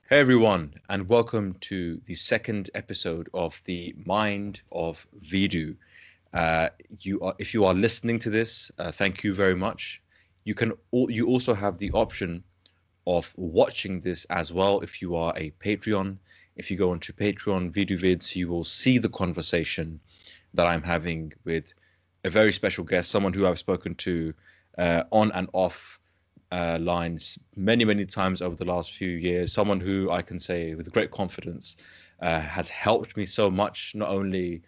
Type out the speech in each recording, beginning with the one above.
Hey everyone, and welcome to the second episode of the Mind of Veedu. If you are listening to this, thank you very much. You also have the option of watching this as well if you are a Patreon. If you go onto Patreon, Veedu Vidz, you will see the conversation that I'm having with a very special guest, someone who I've spoken to on and off lines many, many times over the last few years. Someone who I can say with great confidence has helped me so much, not only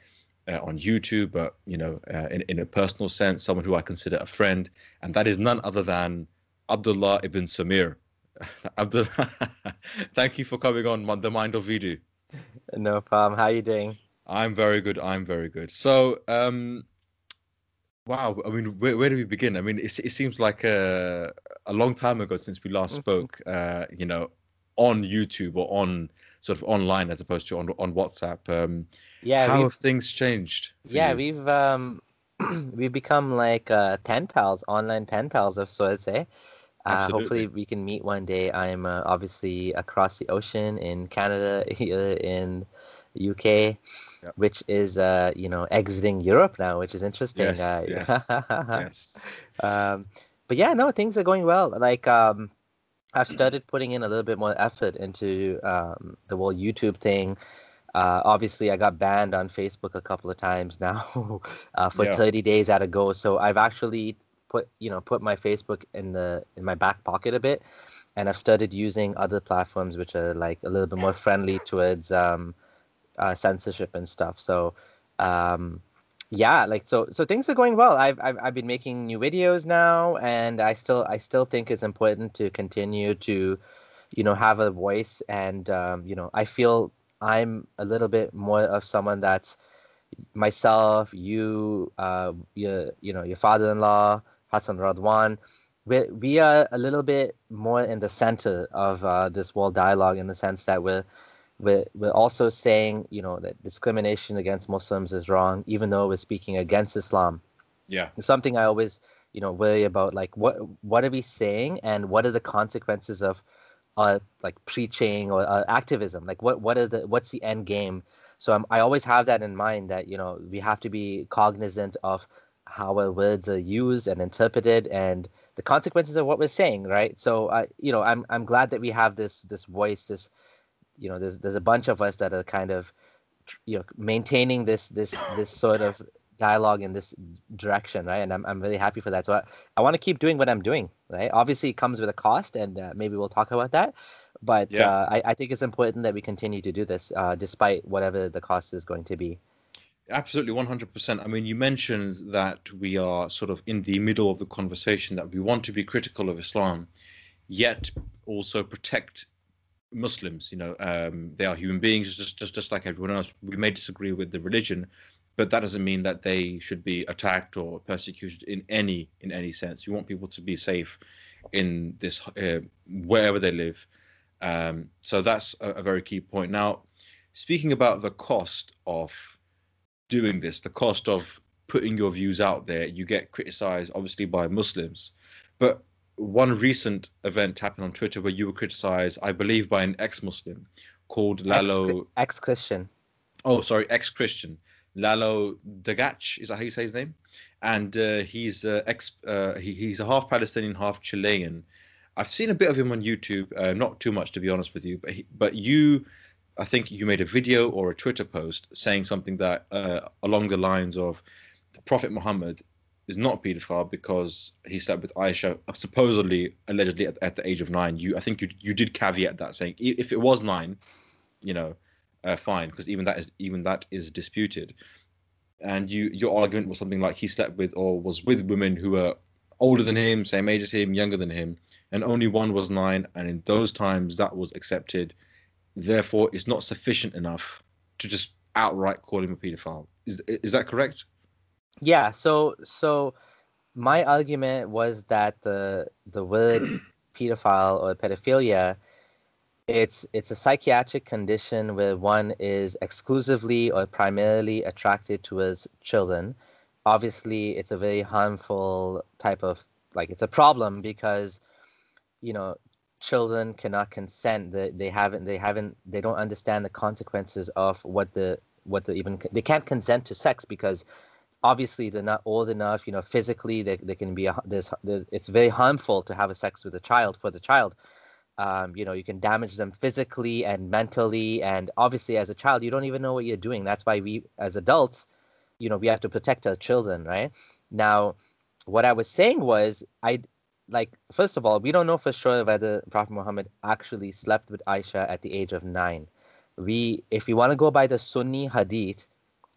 on YouTube, but in a personal sense, someone who I consider a friend, and that is none other than Abdullah ibn Sameer. Abdullah, thank you for coming on the Mind of Veedu. No problem. How you doing? I'm very good. I'm very good. So, wow. I mean, where do we begin? I mean, it seems like a long time ago since we last spoke, on YouTube or on sort of online as opposed to on WhatsApp. Yeah, How have things changed for you? we've we've become like pen pals, online pen pals of sorts, eh? Hopefully Absolutely. we can meet one day. I'm obviously across the ocean in Canada, here in UK, Yeah. which is exiting Europe now, which is interesting. Yes, yes, yes. Um, but yeah, no, things are going well. I've started putting in a little bit more effort into the whole YouTube thing. Obviously, I got banned on Facebook a couple of times now for Yeah. 30 days at a go. So I've actually put my Facebook in my back pocket a bit, and I've started using other platforms which are like a little bit more friendly towards censorship and stuff. So um, yeah, so things are going well. I've been making new videos now, and I still think it's important to continue to have a voice. And I feel I'm a little bit more of someone that's myself, your father-in-law, Hassan Radwan. We are a little bit more in the center of this world dialogue, in the sense that we're also saying, that discrimination against Muslims is wrong, even though we're speaking against Islam. Yeah. It's something I always, worry about, like what are we saying, and what are the consequences of like preaching or activism? Like what's the end game? So I always have that in mind, that we have to be cognizant of how our words are used and interpreted, and the consequences of what we're saying, right? So I'm glad that we have this voice, there's a bunch of us that are kind of maintaining this sort of dialogue in this direction, right? And I'm really happy for that. So I want to keep doing what I'm doing, right? Obviously it comes with a cost, and maybe we'll talk about that, but Yeah. I think it's important that we continue to do this, despite whatever the cost is going to be. Absolutely, 100%. I mean, you mentioned that we are sort of in the middle of the conversation, that we want to be critical of Islam, yet also protect Muslims. They are human beings, just like everyone else. We may disagree with the religion, but that doesn't mean that they should be attacked or persecuted in any sense. You want people to be safe in this wherever they live. So that's a very key point. Now, speaking about the cost of doing this, the cost of putting your views out there, you get criticized obviously by Muslims. But one recent event happened on Twitter where you were criticized, I believe, by an ex-Muslim called ex Lalo. ex-Christian. Oh, sorry, ex-Christian Lalo Dagach. Is that how you say his name? And he's a half Palestinian, half Chilean. I've seen a bit of him on YouTube, not too much to be honest with you, but you, I think you made a video or a Twitter post saying something that along the lines of the Prophet Muhammad is not a pedophile because he slept with Aisha, supposedly, allegedly at the age of 9. I think you did caveat that, saying if it was 9, you know, fine, because even that is disputed. And your argument was something like he slept with or was with women who were older than him, same age as him, younger than him, and only one was 9, and in those times that was accepted. Therefore, it's not sufficient enough to just outright call him a pedophile. Is that correct? Yeah, so my argument was that the word pedophile or pedophilia, it's a psychiatric condition where one is exclusively or primarily attracted towards children. Obviously, it's a very harmful type of, like, it's a problem because, you know, children cannot consent. They don't understand the consequences of they can't consent to sex because obviously they're not old enough. Physically they can be it's very harmful to have a sex with a child for the child. You can damage them physically and mentally, and obviously as a child you don't even know what you're doing. That's why we as adults, we have to protect our children, right? Now, what I was saying was, first of all, we don't know for sure whether Prophet Muhammad actually slept with Aisha at the age of 9. If we want to go by the Sunni hadith,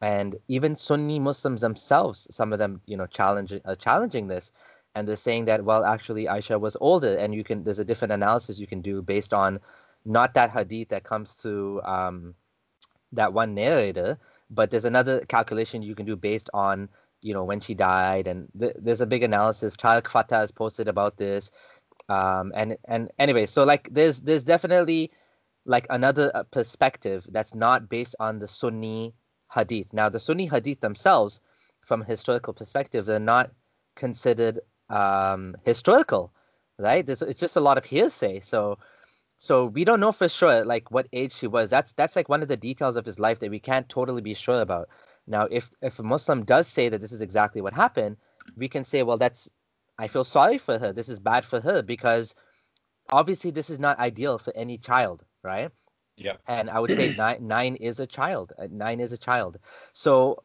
and even Sunni Muslims themselves, some of them, challenging this, and they're saying that, well, actually Aisha was older, and there's a different analysis you can do based on not that hadith that comes through that one narrator, but there's another calculation you can do based on when she died, and there's a big analysis. Tariq Fatah has posted about this, and anyway, so there's definitely another perspective that's not based on the Sunni hadith. Now the Sunni hadith themselves, from a historical perspective, they're not considered historical, right? It's just a lot of hearsay. So we don't know for sure what age she was. That's one of the details of his life that we can't totally be sure about. Now, if a Muslim does say that this is exactly what happened, we can say, well, I feel sorry for her. This is bad for her because obviously this is not ideal for any child, right? Yeah. And I would say nine is a child. 9 is a child. So,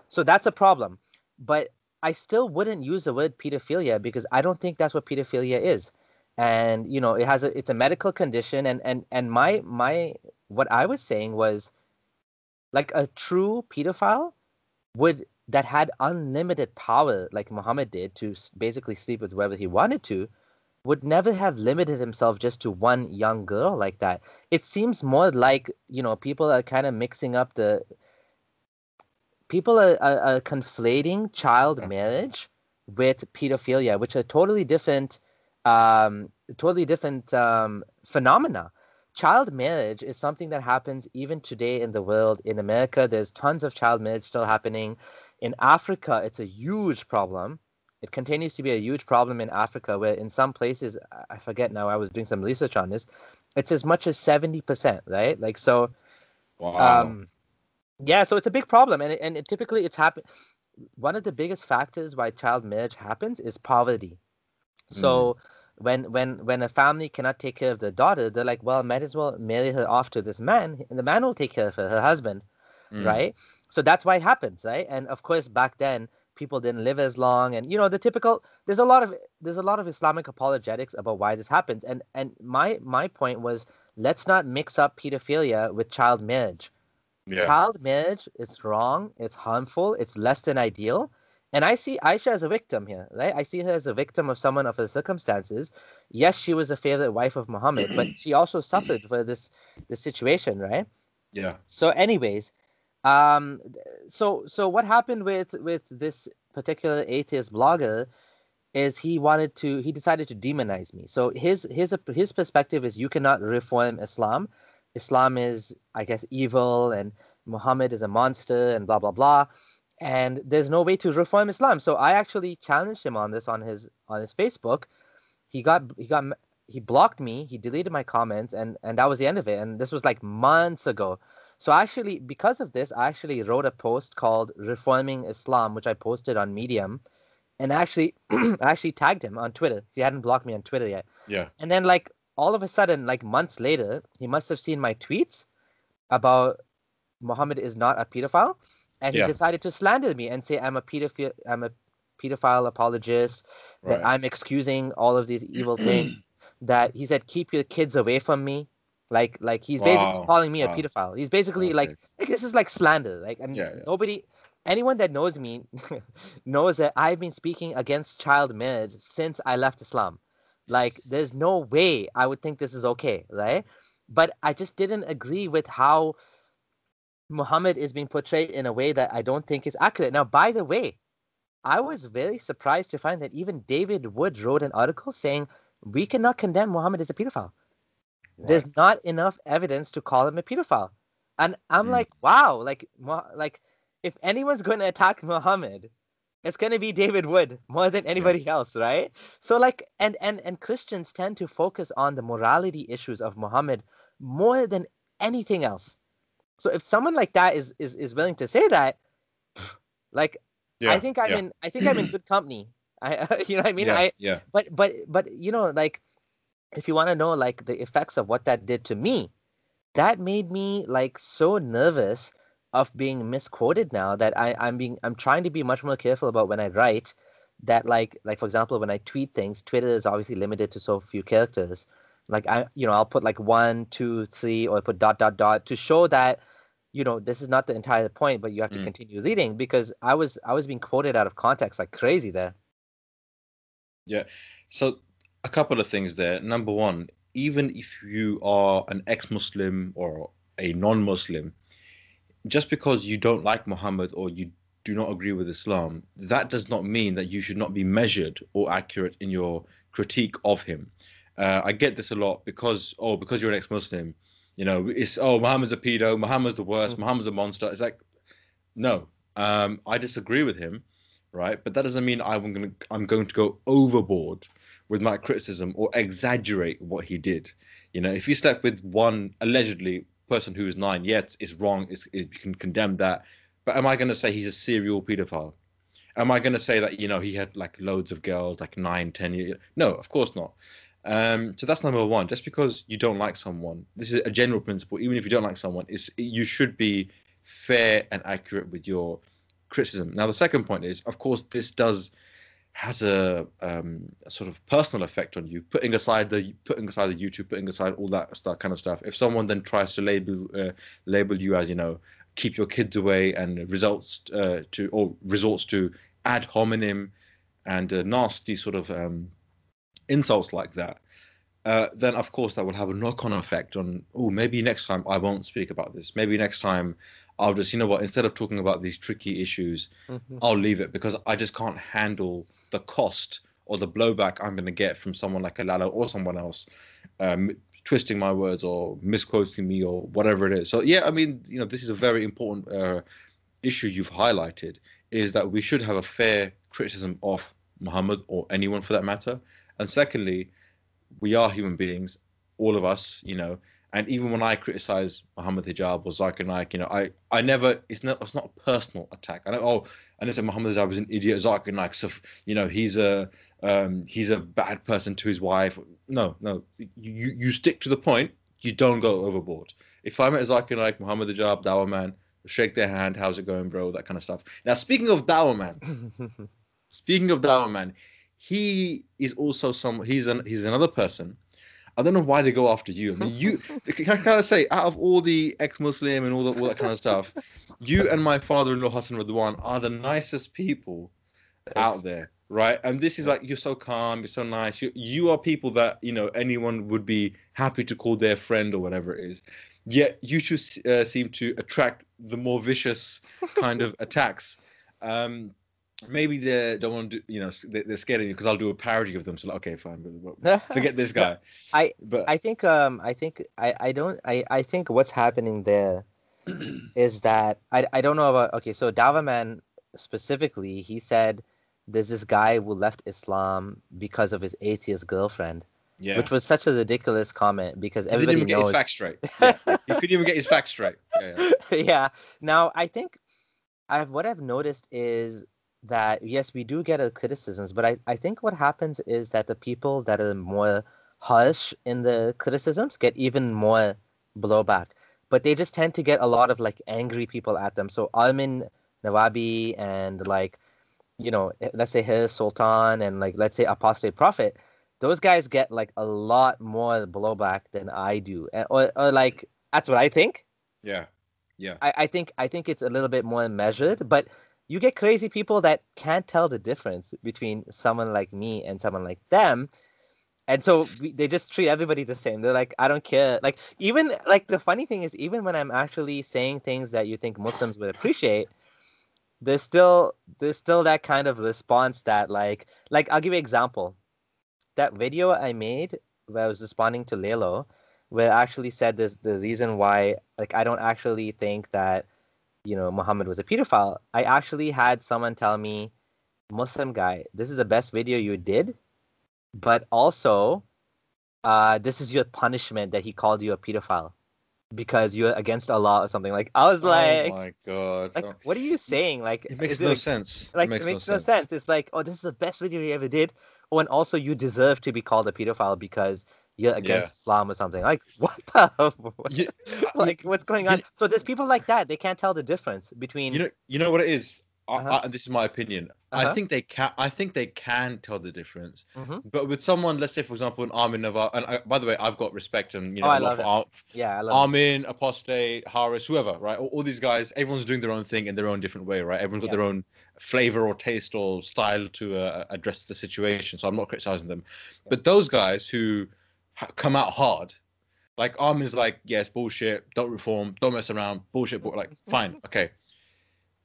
so that's a problem. But I still wouldn't use the word pedophilia because I don't think that's what pedophilia is. And, it's a medical condition. And my what I was saying was a true pedophile that had unlimited power like Muhammad did to basically sleep with whoever he wanted to, would never have limited himself just to one young girl like that. It seems more like, people are kind of mixing up people are conflating child marriage with pedophilia, which are totally different phenomena. Child marriage is something that happens even today in the world. In America, there's tons of child marriage still happening. In Africa, it's a huge problem. It continues to be a huge problem in Africa, where in some places, I forget now, I was doing some research on this, it's as much as 70%, right? Wow. Yeah, so it's a big problem. And typically it's happened. One of the biggest factors why child marriage happens is poverty. So when a family cannot take care of their daughter, they're like, well, might as well marry her off to this man, and the man will take care of her husband, right? So that's why it happens, right? And of course, back then people didn't live as long, and the typical. There's a lot of Islamic apologetics about why this happens, and my point was, let's not mix up pedophilia with child marriage. Yeah. Child marriage is wrong. It's harmful. It's less than ideal. And I see Aisha as a victim here, right? I see her as a victim of someone of her circumstances. Yes, she was a favorite wife of Muhammad, but she also suffered for this situation, right? Yeah. So, anyways, so what happened with this particular atheist blogger is he decided to demonize me. So his perspective is, you cannot reform Islam. Islam is, I guess, evil, and Muhammad is a monster, and blah blah blah. And there's no way to reform Islam. So I actually challenged him on this on his Facebook. He blocked me. He deleted my comments, and that was the end of it. And this was months ago. So actually, because of this, I actually wrote a post called "Reforming Islam," which I posted on Medium, and I actually tagged him on Twitter. He hadn't blocked me on Twitter yet. Yeah. And then all of a sudden, months later, he must have seen my tweets about Muhammad is not a pedophile, and he decided to slander me and say I'm a pedophile apologist, that I'm excusing all of these evil things, that he said keep your kids away from me. He's basically calling me a pedophile. He's basically this is slander. Anyone that knows me knows that I've been speaking against child marriage since I left Islam. There's no way I would think this is okay, right? But I just didn't agree with how Muhammad is being portrayed in a way that I don't think is accurate. Now, by the way, I was very surprised to find that even David Wood wrote an article saying we cannot condemn Muhammad as a pedophile. Right. There's not enough evidence to call him a pedophile. And I'm wow, if anyone's going to attack Muhammad, it's gonna be David Wood more than Yeah. anybody else, right? So like, and Christians tend to focus on the morality issues of Muhammad more than anything else. So if someone like that is willing to say that, like, I Yeah. think I'm Yeah. in I think I'm in good company. You know what I mean? Yeah. Yeah. But like, if you want to know like the effects of what that did to me, that made me like so nervous of being misquoted now that I'm trying to be much more careful about when I write. That like for example, when I tweet things, Twitter is obviously limited to so few characters. Like I'll put like 1, 2, 3, or I put dot dot dot to show that this is not the entire point, but you have to Mm. continue reading, because I was being quoted out of context like crazy there. Yeah. So a couple of things there. Number one, even if you are an ex-Muslim or a non-Muslim, just because you don't like Muhammad or you do not agree with Islam, that does not mean that you should not be measured or accurate in your critique of him. I get this a lot because you're an ex-Muslim, it's Muhammad's a pedo, Muhammad's the worst, Mhm. Muhammad's a monster. It's like no, I disagree with him, right? But that doesn't mean I'm going to go overboard with my criticism or exaggerate what he did. If you slept with one allegedly person who is 9, yes, it's wrong. You can condemn that. But am I going to say he's a serial pedophile? Am I going to say that he had like loads of girls, like 9, 10 years? No, of course not. So that's number one. Just because you don't like someone, this is a general principle. Even if you don't like someone, you should be fair and accurate with your criticism. Now, the second point is, of course, this does has a sort of personal effect on you. Putting aside the YouTube, putting aside all that stuff, kind of stuff. If someone then tries to label you as keep your kids away and resorts to ad hominem and nasty sort of insults like that, then of course that will have a knock-on effect on, oh, maybe next time I won't speak about this. Maybe next time I'll just, instead of talking about these tricky issues, Mhm. I'll leave it because I just can't handle the cost or the blowback I'm going to get from someone like a Lalo or someone else um, twisting my words or misquoting me or whatever it is. So yeah, I mean, this is a very important issue you've highlighted, is that we should have a fair criticism of Muhammad or anyone for that matter. And secondly, we are human beings, all of us, and even when I criticize Muhammad Hijab or Zakir Naik, I never, it's not a personal attack. I don't, I never say Muhammad Hijab is an idiot, Zakir Naik, so, he's a bad person to his wife. No, no, you stick to the point, you don't go overboard. If I met Zakir Naik, Muhammad Hijab, Dawah man, shake their hand, how's it going, bro, that kind of stuff. Now, speaking of Dawah man, he is also he's another person. I don't know why they go after you. I mean, can I kind of say, out of all the ex-Muslim and all that kind of stuff, you and my father-in-law Hassan Radwan are the nicest people out Thanks. there, right? And this is like, you're so calm, you're so nice. You are people that anyone would be happy to call their friend or whatever it is. Yet you two seem to attract the more vicious kind of attacks. Um, Maybe they don't want to do, they're scared of you because I'll do a parody of them. So like, okay, fine, but forget this No, guy. I But I think I don't I think what's happening there is that I don't know about, okay, so Dava Man specifically, he said there's this guy who left Islam because of his atheist girlfriend, yeah, which was such a ridiculous comment because he didn't everybody even get his knows. facts straight. Yeah, yeah, he couldn't even get his facts straight. Yeah, Yeah. Now I think what I've noticed is that yes, we do get criticisms, but I think what happens is that the people that are more harsh in the criticisms get even more blowback. But they just tend to get a lot of like angry people at them. So Almin Nawabi and like, let's say his Sultan and like let's say Apostate Prophet, those guys get like a lot more blowback than I do. Or like that's what I think. yeah, yeah, I think it's a little bit more measured, but you get crazy people that can't tell the difference between someone like me and someone like them. And so they just treat everybody the same. They're like, I don't care. Like, even like the funny thing is, even when I'm actually saying things that you think Muslims would appreciate, there's still that kind of response that like I'll give you an example. That video I made where I was responding to Lelo, where I actually said this the reason why like I don't actually think that Muhammad was a pedophile. I actually had someone tell me Muslim guy, this is the best video you did, but also, this is your punishment that he called you a pedophile because you're against Allah or something. Like, I was Oh like, my God. like, what are you saying? Like, It is makes it no like, sense. It like it makes no makes no sense. sense. It's like, oh, this is the best video you ever did. Oh, and also you deserve to be called a pedophile because you're Yeah. against Islam or something. Like, what the You, like, what's going on? you, So there's people like that. They can't tell the difference between you know what it is. uh-huh, And this is my opinion. I uh-huh, think they can. I think they can tell the difference. mm-hmm. But with someone, let's say for example, an Armin Navar, and by the way, I've got respect and Oh, a I lot love for him. Yeah, I love him too. Armin, Apostate, Harris, whoever, right? All these guys, everyone's doing their own thing in their own different way, right? Everyone's got Yeah. their own flavor or taste or style to address the situation. So I'm not criticizing them. Yeah. But those guys who come out hard, like Armin's like, yes, bullshit, don't reform, don't mess around, bullshit, but like, fine, okay.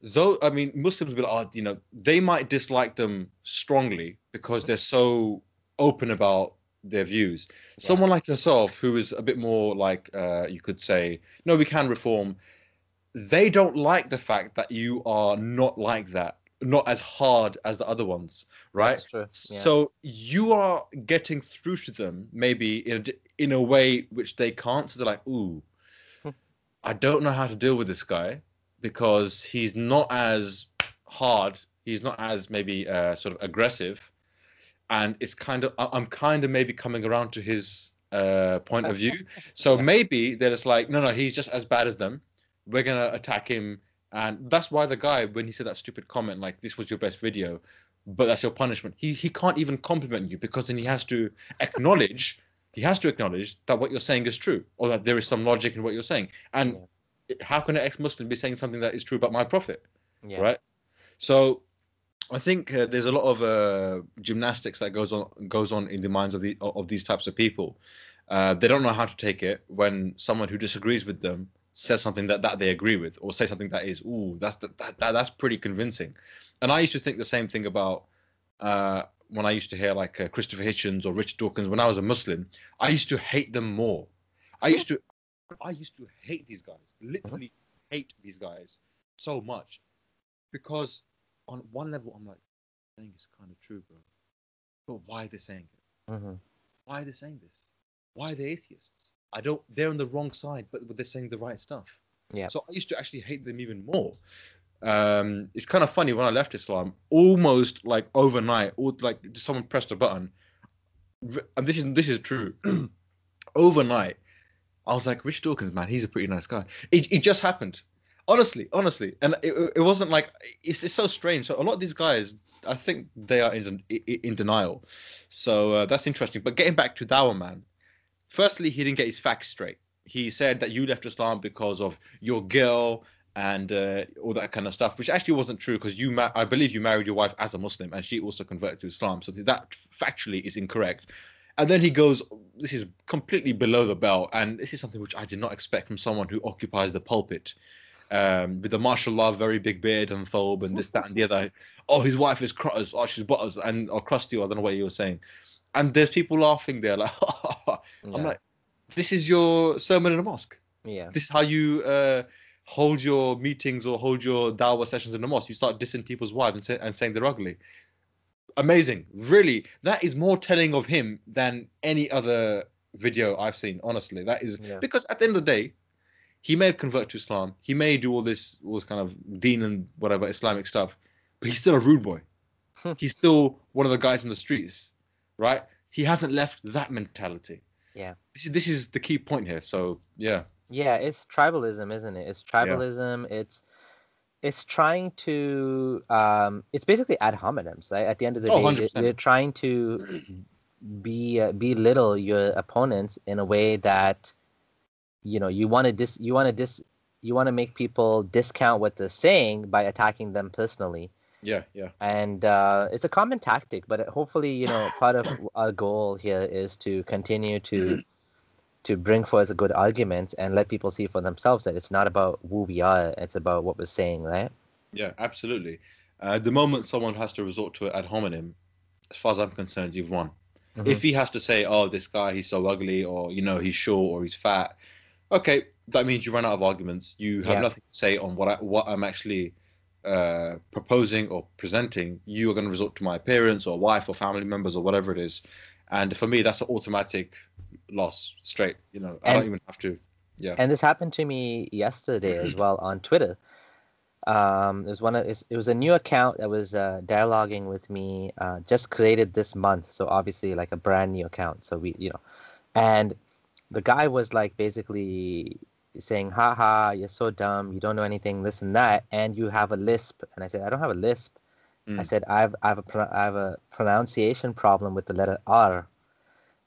Though, I mean, Muslims will, they might dislike them strongly because they're so open about their views. Yeah. Someone like yourself, who is a bit more like, you could say, no, we can reform. They don't like the fact that you are not like that, not as hard as the other ones, right? That's true. Yeah. So you are getting through to them maybe in a way which they can't. So they're like, ooh, I don't know how to deal with this guy because he's not as hard. He's not as maybe sort of aggressive, and it's kind of I'm kind of maybe coming around to his point of view. So Yeah. maybe they're just like, no, he's just as bad as them. We're gonna attack him, and that's why the guy, when he said that stupid comment like this was your best video, but that's your punishment. He can't even compliment you because then acknowledge he has to acknowledge that what you're saying is true or that there is some logic in what you're saying. And Yeah. how can an ex-Muslim be saying something that is true about my prophet, Yeah. right? So I think there's a lot of gymnastics that goes on in the minds of these types of people. They don't know how to take it when someone who disagrees with them says something that they agree with, or say something that is, ooh, that's pretty convincing. And I used to think the same thing about when I used to hear like Christopher Hitchens or Richard Dawkins when I was a Muslim. I used to hate them more. I used to I used to hate these guys, Mhm. literally hate these guys so much because on one level I'm like, saying it's kind of true, bro. But why are they saying it? Mhm. Why are they saying this? Why are they atheists? I don't. They're on the wrong side, but they're saying the right stuff. Yeah. So I used to actually hate them even more. It's kind of funny when I left Islam, almost like overnight, or like someone pressed a button, and this is true. Overnight, I was like, Rich Dawkins, man, he's a pretty nice guy. It just happened. Honestly. And it wasn't like, it's so strange. So a lot of these guys, I think they are in denial. So that's interesting. But getting back to Dawah, man, firstly, he didn't get his facts straight. He said that you left Islam because of your girl and all that kind of stuff, which actually wasn't true because I believe you married your wife as a Muslim and she also converted to Islam. So that factually is incorrect. And then he goes, this is completely below the belt. And this is something which I did not expect from someone who occupies the pulpit with the mashallah, very big beard and thobe and this, that, and the other. Oh, his wife is cross, oh, she's butters and or crusty, I don't know what you were saying. And there's people laughing there, like, I'm Yeah. like, this is your sermon in a mosque. Yeah. This is how you hold your meetings or hold your dawah sessions in the mosque. You start dissing people's wives and saying they're ugly. Amazing. Really, that is more telling of him than any other video I've seen. Honestly, that is Yeah. because at the end of the day, he may have converted to Islam. He may do all this kind of deen and whatever Islamic stuff, but he's still a rude boy. He's still one of the guys in the streets, right? He hasn't left that mentality. Yeah. This is the key point here. So yeah, Yeah, it's tribalism, isn't it? It's yeah. tribalism. It's trying to it's basically ad hominems. Right? At the end of the Oh, day, 100%. you're trying to belittle your opponents in a way that you want to make people discount what they're saying by attacking them personally. Yeah, yeah. And it's a common tactic, but hopefully, part of our goal here is to continue to bring forth a good arguments and let people see for themselves that it's not about who we are, it's about what we're saying, right? Yeah, absolutely. The moment someone has to resort to it ad hominem, as far as I'm concerned, you've won. Mm-hmm. If he has to say, "Oh, this guy, he's so ugly," or he's short or he's fat, okay, that means you run out of arguments. You have Yeah. nothing to say on what I'm actually proposing or presenting, you are going to resort to my parents or wife or family members or whatever it is. And for me, that's an automatic loss straight. I don't And even have to. Yeah. and this happened to me yesterday as well on Twitter. It was a new account that was dialoguing with me, just created this month, so obviously like a brand new account. So and the guy was like basically saying, haha, you're so dumb, you don't know anything, this and that, and you have a lisp. And I said, I don't have a lisp. I Mm. said, I have a pronunciation problem with the letter R.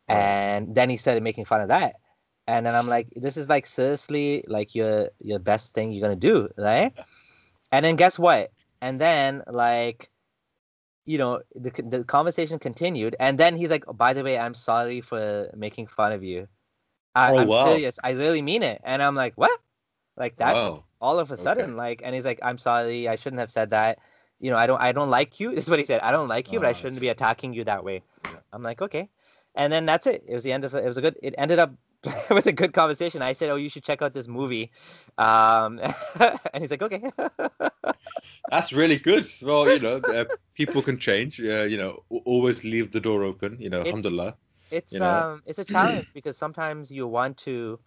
Right. And then he started making fun of that. And then I'm like, this is like seriously like your best thing you're gonna do, right? And then guess what? And then like, the conversation continued, and then he's like, oh, by the way, I'm sorry for making fun of you. Oh, I'm wow. serious. I really mean it. And I'm like, what? Like that Wow. all of a Okay. sudden, like, and he's like, I'm sorry, I shouldn't have said that. I don't like you. This is what he said. I don't like you, but I I shouldn't be see. attacking you that way. Yeah. I'm like, okay. And then that's it. It was the end of it. It was a good, it ended up with a good conversation. I said, oh, you should check out this movie. And he's like, okay. That's really good. Well, people can change. Always leave the door open. It's, Alhamdulillah. it's, You know. um, it's a challenge because sometimes you want to,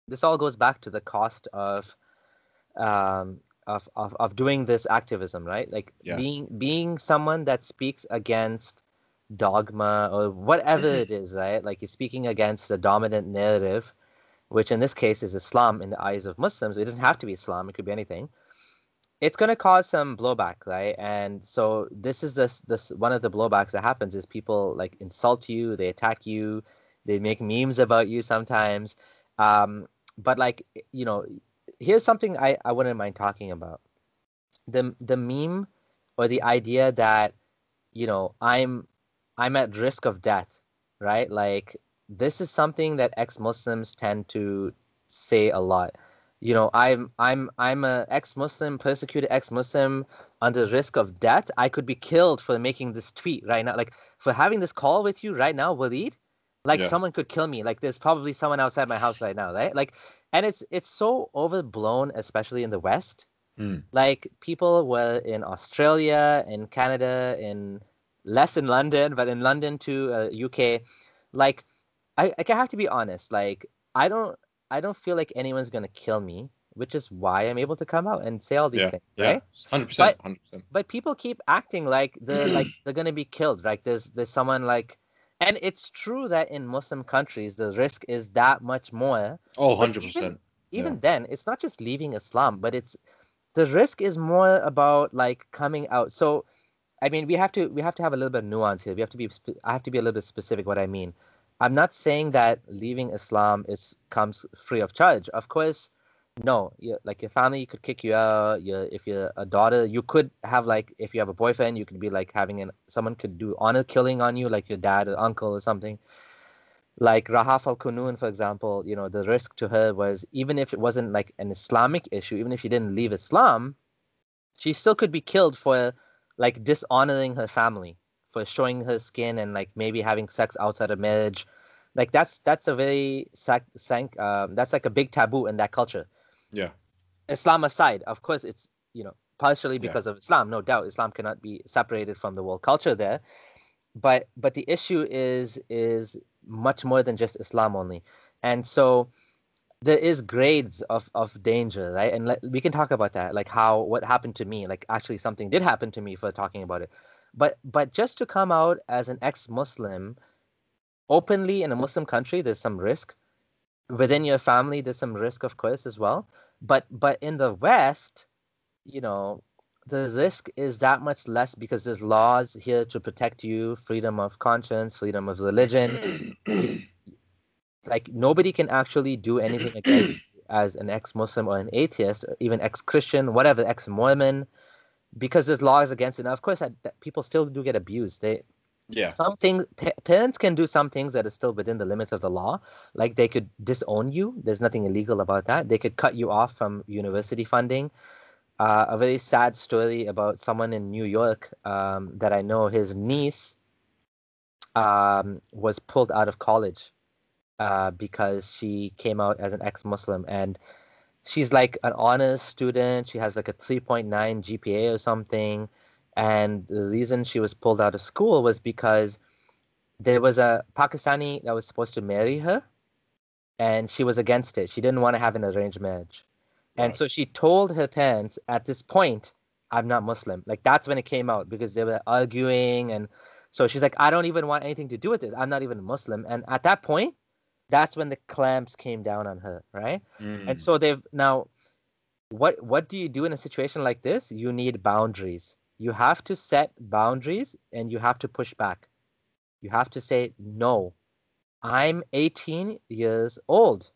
this all goes back to the cost um, of doing this activism, right? Like Yeah. being someone that speaks against dogma or whatever it is, right? Like you're speaking against the dominant narrative, which in this case is Islam in the eyes of Muslims. It doesn't have to be Islam; it could be anything. It's going to cause some blowback, right? And so this one of the blowbacks that happens is people like insult you, they attack you, they make memes about you sometimes. Um, but like here's something I wouldn't mind talking about. The meme or the idea that I'm at risk of death, right? Like this is something that ex-Muslims tend to say a lot. I'm a ex-Muslim, persecuted ex-Muslim under risk of death. I could be killed for making this tweet right now. Like for having this call with you right now, Waleed, like Yeah. someone could kill me. Like there's probably someone outside my house right now, right? Like, and it's so overblown, especially in the West. Mm. Like people were in Australia, in Canada, in less in London, but in London to UK. Like I have to be honest. Like I don't I don't feel like anyone's gonna kill me, which is why I'm able to come out and say all these Yeah. things, Yeah. right? 100%. But 100%. but people keep acting like they're gonna be killed. Like there's someone like, and it's true that in Muslim countries the risk is that much more. Oh, But even 100%. Yeah. even then, it's not just leaving Islam, but it's the risk is more about like coming out. So I mean, we have to have a little bit of nuance here. I have to be a little bit specific what I mean. I'm not saying that leaving Islam is comes free of charge. Of course, no. Like your family could kick you out. If you're a daughter, you could have like if you have a boyfriend, you could be like someone could do honor killing on you, like your dad or uncle or something. Like Rahaf al-Kunun, for example, the risk to her was even if it wasn't like an Islamic issue, even if she didn't leave Islam, she still could be killed for like dishonoring her family, for showing her skin and like maybe having sex outside of marriage. Like that's a very that's like a big taboo in that culture. Yeah. Islam aside, of course, it's partially Yeah. because of Islam, no doubt. Islam cannot be separated from the world culture there, but the issue is much more than just Islam only, and so there is grades of danger, right? And we can talk about that, like what happened to me, like actually something did happen to me for talking about it. But just to come out as an ex-Muslim openly in a Muslim country, there's some risk. Within your family, there's some risk, of course, as well. But in the West, you know, the risk is that much less because there's laws here to protect you, freedom of conscience, freedom of religion. You, like nobody can actually do anything against you as an ex-Muslim or an atheist or even ex-Christian, whatever, ex-Mormon, because there's laws against it. Now, of course, that people still do get abused. Yeah. Some things, parents can do some things that are still within the limits of the law. Like they could disown you. There's nothing illegal about that. They could cut you off from university funding. A very sad story about someone in New York that I know, his niece was pulled out of college because she came out as an ex-Muslim, and she's like an honors student. She has like a 3.9 GPA or something. And the reason she was pulled out of school was because there was a Pakistani that was supposed to marry her, and she was against it. She didn't want to have an arranged marriage. And Right. so she told her parents at this point, I'm not Muslim. Like that's when it came out because they were arguing. And so she's like, I don't even want anything to do with this. I'm not even a Muslim. And at that point, that's when the clamps came down on her, right? And Mm. so they've now, what do you do in a situation like this? You need boundaries. You have to set boundaries and you have to push back. You have to say, no, I'm 18 years old.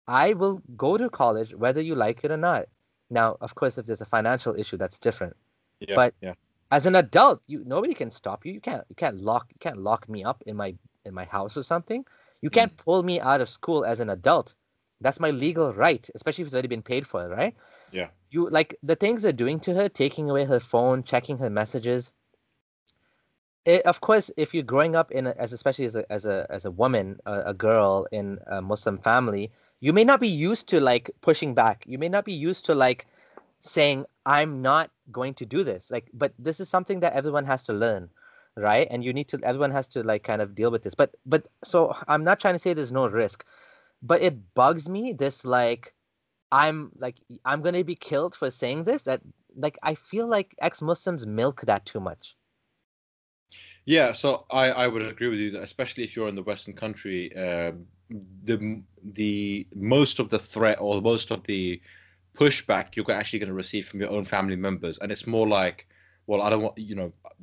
I will go to college whether you like it or not. Now, of course, if there's a financial issue, that's different. Yeah. But Yeah. as an adult, nobody can stop you. You can't lock me up in my house or something. You Mm. can't pull me out of school as an adult. That's my legal right, especially if it's already been paid for, right? Yeah. You like the things they're doing to her, taking away her phone, checking her messages. Of course, if you're growing up as especially as a woman, a girl in a Muslim family, you may not be used to like pushing back. You may not be used to like saying, I'm not going to do this. Like, but this is something that everyone has to learn, right? And everyone has to like kind of deal with this. But so I'm not trying to say there's no risk, but it bugs me this like I'm gonna be killed for saying this. That like I feel like ex-Muslims milk that too much. Yeah, so I would agree with you that especially if you're in the Western country, the most of the threat or most of the pushback you're actually going to receive from your own family members, and it's more like, well, I don't want,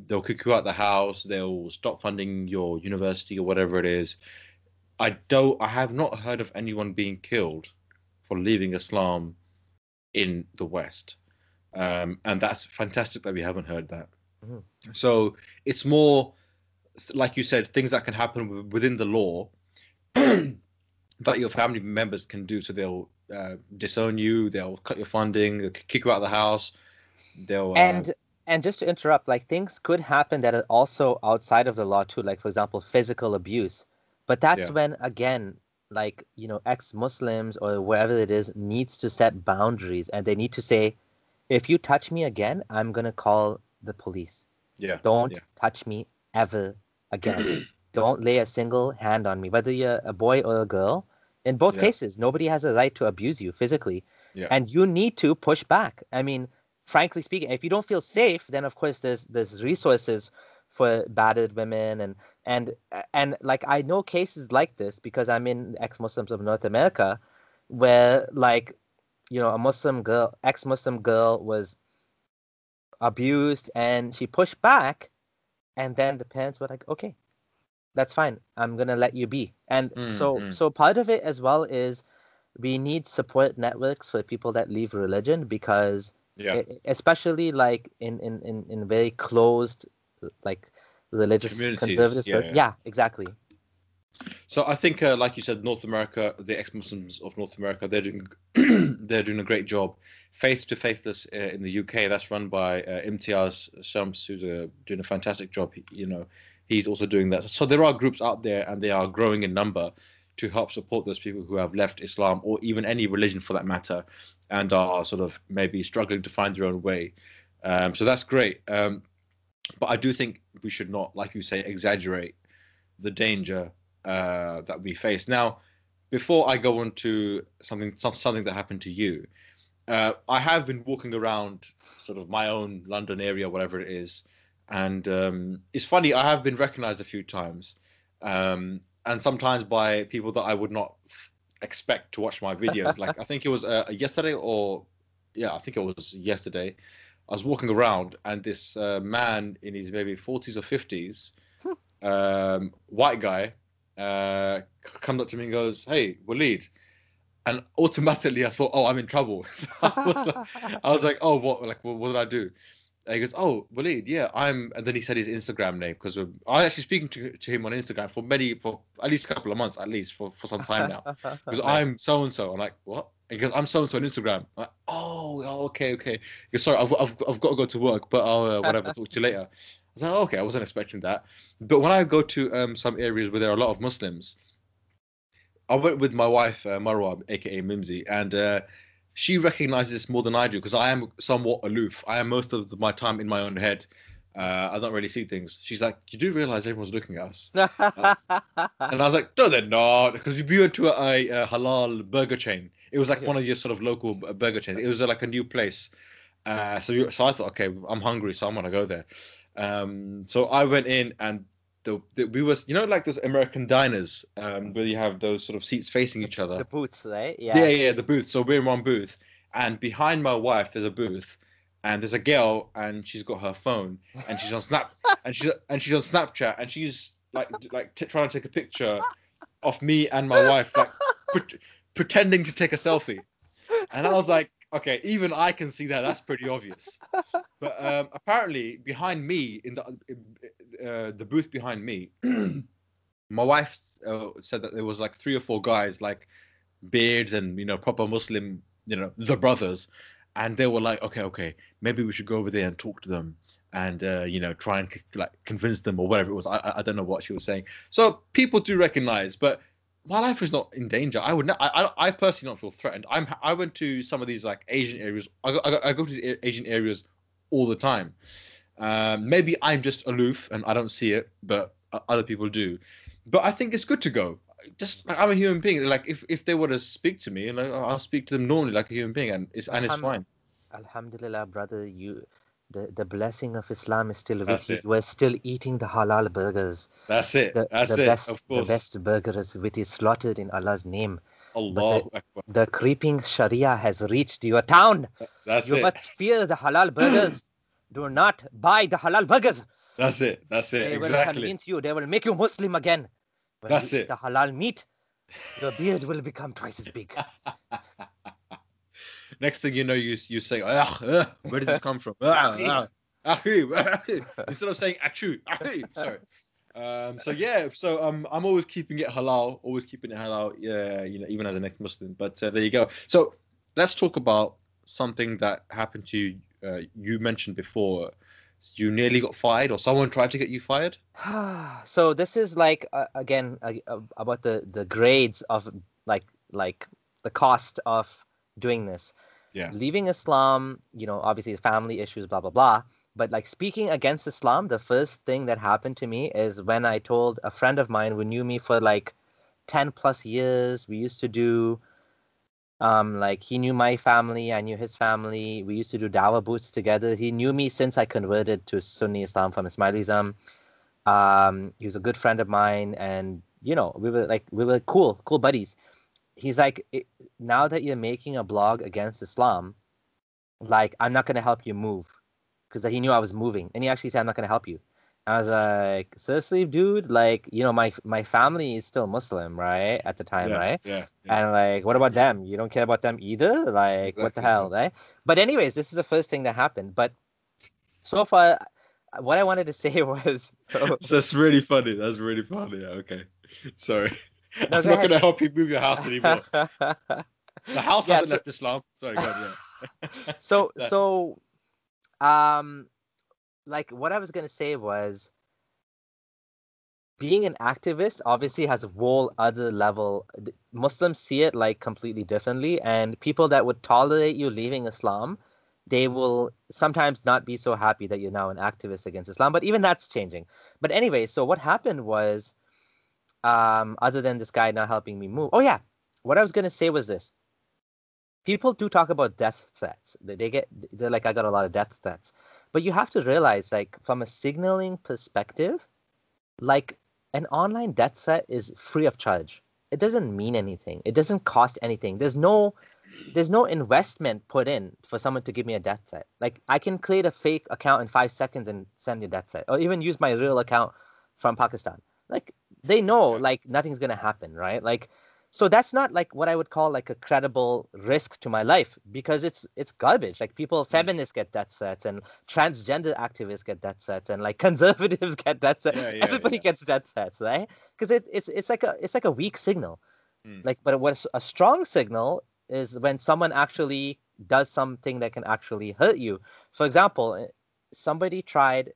they'll kick you out the house, they'll stop funding your university or whatever it is. I have not heard of anyone being killed for leaving Islam in the West, and that's fantastic that we haven't heard that. Mhm. So it's more like you said, things that can happen within the law that your family members can do. So they'll disown you, they'll cut your funding, they'll kick you out of the house, they'll And and just to interrupt, like things could happen that are also outside of the law too, like for example, physical abuse. But that's yeah, when again, like, ex-Muslims or wherever it is needs to set boundaries and they need to say, if you touch me again, I'm gonna call the police. yeah, Don't yeah, touch me ever again. Don't lay a single hand on me, whether you're a boy or a girl. In both yeah, cases, nobody has a right to abuse you physically, yeah. and you need to push back. I mean, frankly speaking, if you don't feel safe, then of course there's resources for battered women and and like I know cases like this because I'm in ex-Muslims of North America, where like a ex-Muslim girl was abused and she pushed back, and then the parents were like, okay, that's fine, I'm gonna let you be. And so Mm. so part of it as well is we need support networks for people that leave religion because Yeah, especially like in very closed like religious communities. conservative Yeah, circle. yeah. Yeah, exactly. So I think, like you said, North America, the ex-Muslims of North America, they're doing they're doing a great job. Faith to Faithless in the UK, that's run by Imtiaz Shams, who's doing a fantastic job. He's also doing that. So there are groups out there, and they are growing in number to help support those people who have left Islam or even any religion for that matter, and are sort of maybe struggling to find their own way. So that's great. But I do think we should not, like you say, exaggerate the danger that we face. Now, before I go on to something that happened to you, I have been walking around sort of my own London area, whatever it is, and it's funny. I have been recognised a few times, and sometimes by people that I would not expect to watch my videos. Like I think it was yesterday, or yeah, I think it was yesterday. I was walking around, and this man in his maybe 40s or 50s, white guy, comes up to me and goes, "Hey, Waleed," and automatically I thought, "Oh, I'm in trouble." So I was like, "Oh, what? Like, what did I do?" And he goes, "Oh, Waleed, yeah, I'm." And then he said his Instagram name because I was actually speaking to him on Instagram for at least a couple of months, at least for some time now. Because Nice. I'm so and so. I'm like, "What?" And he goes, "I'm so and so on Instagram." I'm like, "Oh, okay, okay." He goes, "Sorry, I've got to go to work, but I'll whatever, talk to you later." I was like, "Oh, okay, I wasn't expecting that." But when I go to some areas where there are a lot of Muslims, I went with my wife, Marwa, aka Mimsy, and she recognizes this more than I do because I am somewhat aloof. I am most of my time in my own head. I don't really see things. She's like, you do realize everyone's looking at us. And I was like, no, they're not. Because we went to a halal burger chain. It was like one of your sort of local burger chains. It was like a new place. So I thought, okay, I'm hungry, so I'm gonna go there. So I went in, and we was, like those American diners, where you have those sort of seats facing each other. The booths, right? Yeah, Yeah. yeah, the booth. So we're in one booth, and behind my wife there's a booth, and there's a girl, and she's got her phone, and she's on she's on Snapchat, and she's trying to take a picture of me and my wife, like pretending to take a selfie. And I was like, okay, even I can see that. That's pretty obvious. But apparently, behind me, in the booth behind me, my wife said that there was like 3 or 4 guys, like beards and proper Muslim, the brothers, and they were like, okay, maybe we should go over there and talk to them, and try and convince them or whatever it was. I don't know what she was saying. So people do recognize, but my life is not in danger. I would not. I personally don't feel threatened. I went to some of these like Asian areas. I go to these Asian areas all the time. Maybe I'm just aloof and I don't see it, but other people do. But I think it's good to go. Just I'm a human being. Like if they want to speak to me, I'll speak to them normally like a human being, and it's fine. Alhamdulillah, brother, the blessing of Islam is still with That's you. it. You are still eating the halal burgers. That's it. The That's the it. best Of the course. best burgers which is slaughtered in Allah's name. But Allahu Akbar. the creeping Sharia has reached your town. That's You it. must fear the halal burgers. Do not buy the halal burgers. That's it. That's it. They will Exactly. convince you. They will make you Muslim again. When That's you eat it. the halal meat, your beard will become twice as big. Next thing you know, you say, where did this come from? Instead of saying achu, sorry. So I'm always keeping it halal, yeah, even as an ex-Muslim. But there you go. So let's talk about something that happened to you. You mentioned before, you nearly got fired, or someone tried to get you fired. So this is like again about the grades of like the cost of doing this. Yeah. Leaving Islam, obviously family issues, blah blah blah. But like speaking against Islam, the first thing that happened to me is when I told a friend of mine who knew me for like 10+ years. We used to do like he knew my family, I knew his family. We used to do dawah booths together. He knew me since I converted to Sunni Islam from Ismailism. He was a good friend of mine, and we were cool buddies. He's like, now that you're making a blog against Islam, like I'm not gonna help you move, because he knew I was moving, and he actually said I'm not gonna help you. I was like, seriously, dude, like my family is still Muslim, right, at the time, right? Yeah. And like, what about them? You don't care about them either? Like, what the hell, right? But anyways, this is the first thing that happened. But so far, what I wanted to say was, So that's really funny. That's really funny. Yeah, okay. Sorry. No, I'm go not ahead. going to help you move your house anymore. The house hasn't left Islam. Sorry, go ahead, yeah. So, like what I was gonna say was, being an activist obviously has a whole other level. Muslims see it like completely differently, and people that would tolerate you leaving Islam, they will sometimes not be so happy that you're now an activist against Islam. But even that's changing. But anyway, so what happened was, other than this guy not helping me move. Oh yeah, what I was gonna say was this. People do talk about death threats. They're like, I got a lot of death threats. But you have to realize, like, from a signaling perspective, like an online death threat is free of charge. It doesn't mean anything. It doesn't cost anything. There's no investment put in for someone to give me a death threat. Like, I can create a fake account in 5 seconds and send you a death threat, or even use my real account from Pakistan. Like, they know, like, nothing's gonna happen, right? Like, so that's not like what I would call like a credible risk to my life, because it's garbage. Like, feminists get death threats, and transgender activists get death threats, and like conservatives get death threats. Everybody gets death threats, right? Because it's like a weak signal. Like, but what's a strong signal is when someone actually does something that can actually hurt you. For example, somebody tried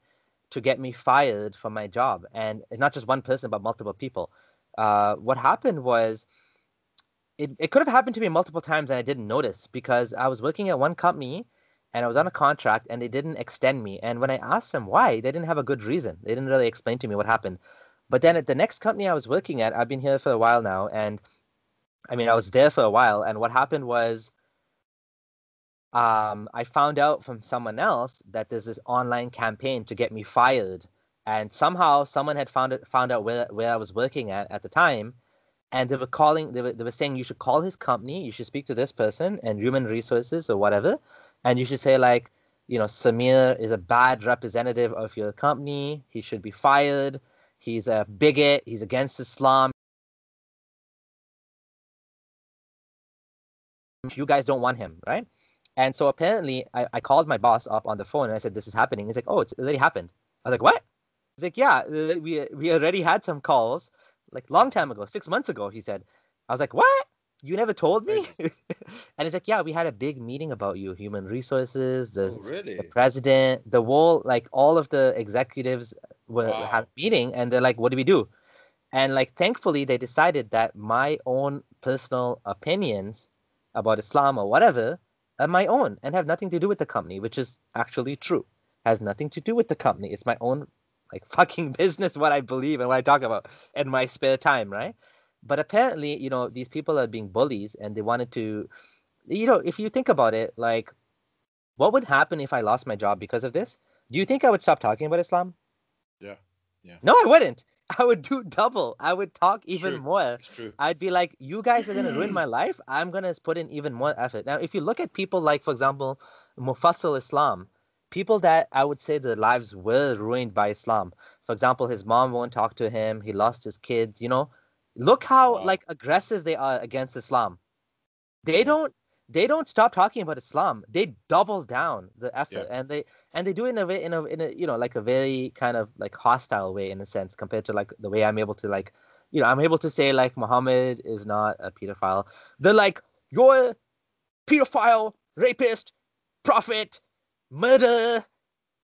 to get me fired from my job, and not just one person, but multiple people. What happened was, it could have happened to me multiple times and I didn't notice because I was working at one company and I was on a contract and they didn't extend me. And when I asked them why, they didn't have a good reason. They didn't really explain to me what happened. But then at the next company I was working at, I've been here for a while now, and I mean I was there for a while, and what happened was I found out from someone else that there's this online campaign to get me fired. And somehow someone had found out where I was working at the time, and they were saying you should call his company, you should speak to this person and human resources or whatever, and you should say like, Sameer is a bad representative of your company, he should be fired, he's a bigot, he's against Islam, you guys don't want him, right? And so apparently I called my boss up on the phone and I said, this is happening. He's like, oh, it's already happened. I was like, what? He's like, yeah, we already had some calls like long time ago, 6 months ago, he said. I was like, what? You never told me? And he's like, yeah, we had a big meeting about you, human resources, Oh, the really? president, the whole, like all of the executives had a Wow. meeting, and they're like, what do we do? And like thankfully they decided that my own personal opinions about Islam or whatever are my own and have nothing to do with the company, which is actually true. Has nothing to do with the company. It's my own like fucking business what I believe and what I talk about in my spare time, right? But apparently, these people are being bullies and they wanted to, if you think about it, like what would happen if I lost my job because of this? Do you think I would stop talking about Islam? Yeah. Yeah. No, I wouldn't. I would do double. I would talk It's even true. more. It's true. I'd be like, you guys are going to ruin my life. I'm going to put in even more effort. Now, if you look at people like, for example, Mufassal Islam, people that I would say their lives were ruined by Islam. For example, his mom won't talk to him. He lost his kids, Look how Wow. like aggressive they are against Islam. They Yeah. don't they don't stop talking about Islam. They double down the Yeah. effort, and they do it in a way in a like a very kind of like hostile way in a sense compared to like the way I'm able to like I'm able to say like Muhammad is not a pedophile. They're like, you're a pedophile, rapist, prophet, murderer, Yeah.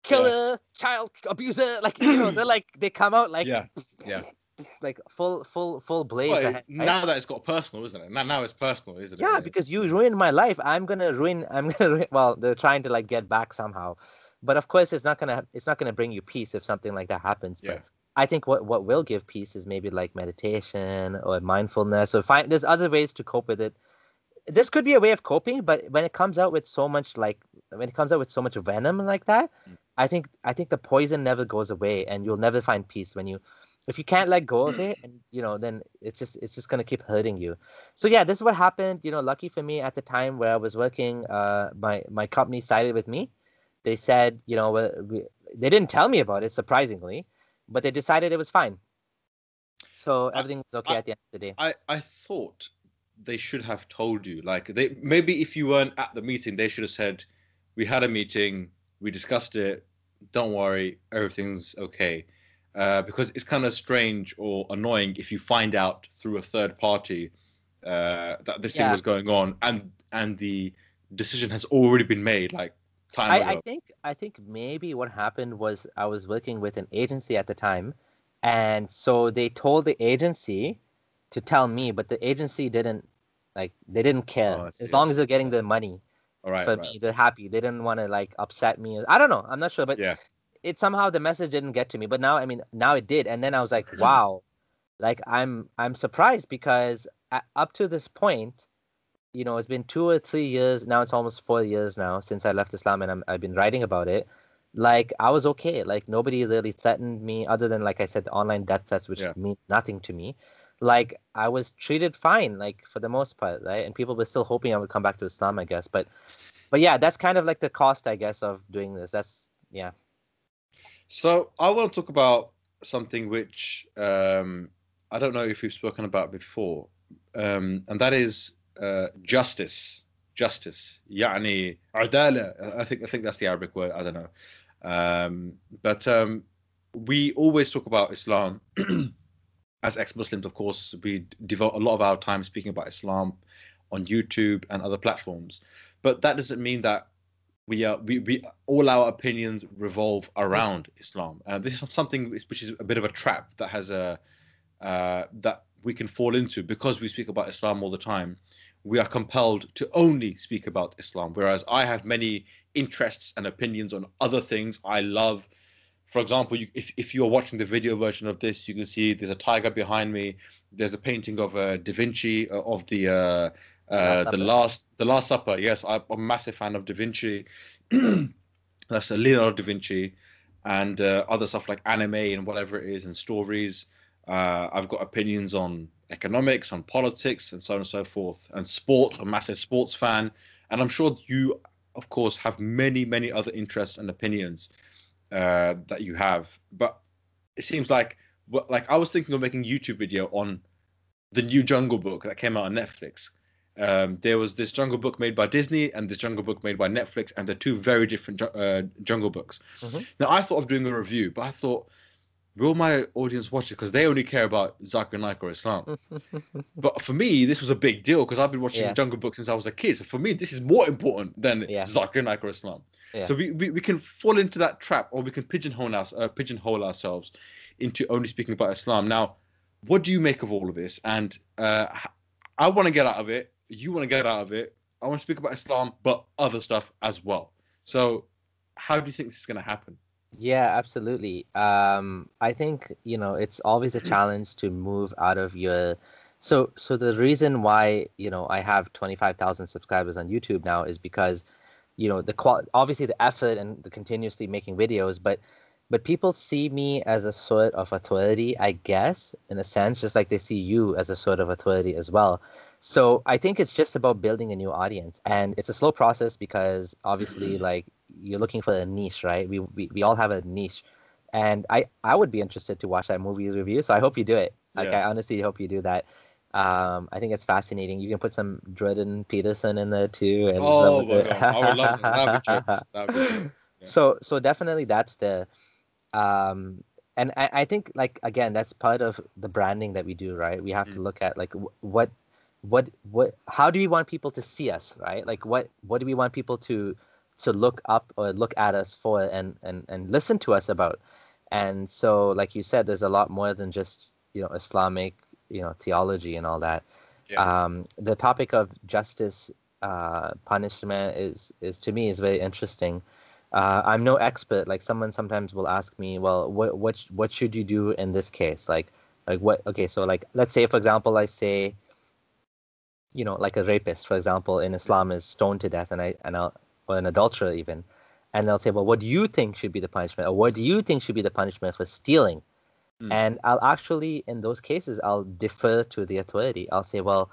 killer, child abuser. Like they're like they come out like Yeah. Yeah. like full blaze Well, ahead, right? now that it's got personal, isn't it? Now it's personal, isn't it? Yeah, Yeah. because you ruined my life. Well, they're trying to like get back somehow. But of course it's not gonna bring you peace if something like that happens. Yeah. But I think what will give peace is maybe like meditation or mindfulness, or there's other ways to cope with it. This could be a way of coping, but when it comes out with so much venom like that, Mm. I think the poison never goes away, and you'll never find peace if you can't let go of it, and then it's just gonna keep hurting you. So yeah, this is what happened. Lucky for me, at the time where I was working, my company sided with me. They said, they didn't tell me about it, surprisingly, but they decided it was fine. So I, everything was okay I, at the end of the day. I thought they should have told you. Like they maybe if you weren't at the meeting, they should have said, "We had a meeting, we discussed it. Don't worry, everything's okay." Because it's kind of strange or annoying if you find out through a third party that this thing Yeah. was going on, and the decision has already been made, like time I ago. think maybe what happened was I was working with an agency at the time, and so they told the agency to tell me, but the agency didn't they didn't Oh, care. I As see. I long as see. they're getting Yeah. the money All right. for Right. me, they're happy. They didn't want to like upset me. I don't know. I'm not sure, but Yeah. it somehow the message didn't get to me. But now, I mean, now it did, and then I was like, wow, like I'm surprised because up to this point, it's been 2 or 3 years now. It's almost 4 years now since I left Islam, and I've been writing about it. Like I was okay. Like nobody really threatened me, other than like I said, the online death threats, which Yeah. mean nothing to me. Like I was treated fine, like for the most part, right? And people were still hoping I would come back to Islam, I guess. But yeah, that's kind of like the cost, I guess, of doing this. That's yeah. So I want to talk about something which I don't know if we've spoken about before, and that is justice. Justice. يعني عدالة. I think that's the Arabic word. I don't know. But we always talk about Islam. As ex-Muslims, of course, we devote a lot of our time speaking about Islam on YouTube and other platforms. But that doesn't mean that we all our opinions revolve around Islam. This is something which is a bit of a trap that has a that we can fall into because we speak about Islam all the time. We are compelled to only speak about Islam, whereas I have many interests and opinions on other things I love. For example, if you are watching the video version of this, you can see there's a tiger behind me. There's a painting of Da Vinci of Last Supper. the Last Supper. Yes, I'm a massive fan of Da Vinci. That's a Leonardo da Vinci, and other stuff like anime and whatever it is, and stories. I've got opinions on economics, on politics, and so on and so forth, and sports. I'm a massive sports fan, and I'm sure you, of course, have many, many other interests and opinions that you have. But it seems like, I was thinking of making a YouTube video on the new Jungle Book that came out on Netflix. There was this Jungle Book made by Disney and this Jungle Book made by Netflix, and they're two very different Jungle Books. Mm-hmm. Now, I thought of doing a review, but I thought, will my audience watch it? Because they only care about Zakir Naik or Islam. But for me, this was a big deal because I've been watching Jungle Book since I was a kid. So for me, this is more important than Zakir Naik or Islam. Yeah. So we can fall into that trap, or we can pigeonhole ourselves into only speaking about Islam. Now, what do you make of all of this? And I want to get out of it. You want to get out of it. I want to speak about Islam, but other stuff as well. So how do you think this is going to happen? Yeah, absolutely. I think, it's always a challenge to move out of your... So the reason why, I have 25,000 subscribers on YouTube now is because, obviously the effort and the continuously making videos, but people see me as a sort of authority, I guess, in a sense, just like they see you as a sort of authority as well. So I think it's just about building a new audience, and it's a slow process because obviously, like, you're looking for a niche, right? We all have a niche, and I would be interested to watch that movie review. So I hope you do it. Like, I honestly hope you do that. I think it's fascinating. You can put some Jordan Peterson in there too, and oh my God, I would love that. That'd be jokes. That'd be jokes. Yeah. So definitely that's the and I think, like, again, that's part of the branding that we do, right? We have to look at, like, what how do we want people to see us, right? Like, what do we want people to look up or look at us for and listen to us about? And so, like you said, there's a lot more than just Islamic theology and all that. The topic of justice, punishment is to me is very interesting. I'm no expert. Like, someone sometimes will ask me, well, what should you do in this case? Like what? Okay, so, like, let's say, for example, I say, like a rapist, for example, in Islam is stoned to death, or an adulterer even, and they'll say, well, what do you think should be the punishment, or what do you think should be the punishment for stealing? And I'll actually, in those cases, I'll defer to the authority. I'll say, well,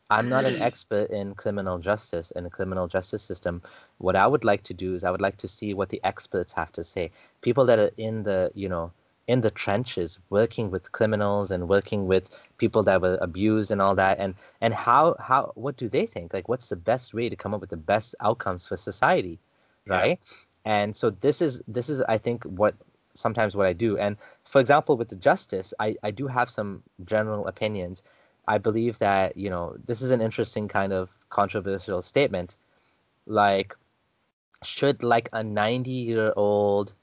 I'm not an expert in criminal justice, in the criminal justice system. What I would like to do is I would like to see what the experts have to say. People that are in the trenches, working with criminals and working with people that were abused and all that, and how what do they think? Like, what's the best way to come up with the best outcomes for society, right? Yeah. And so this is I think sometimes what I do. And for example, with the justice, I do have some general opinions. I believe that, this is an interesting kind of controversial statement. Like, should, like, a 90-year-old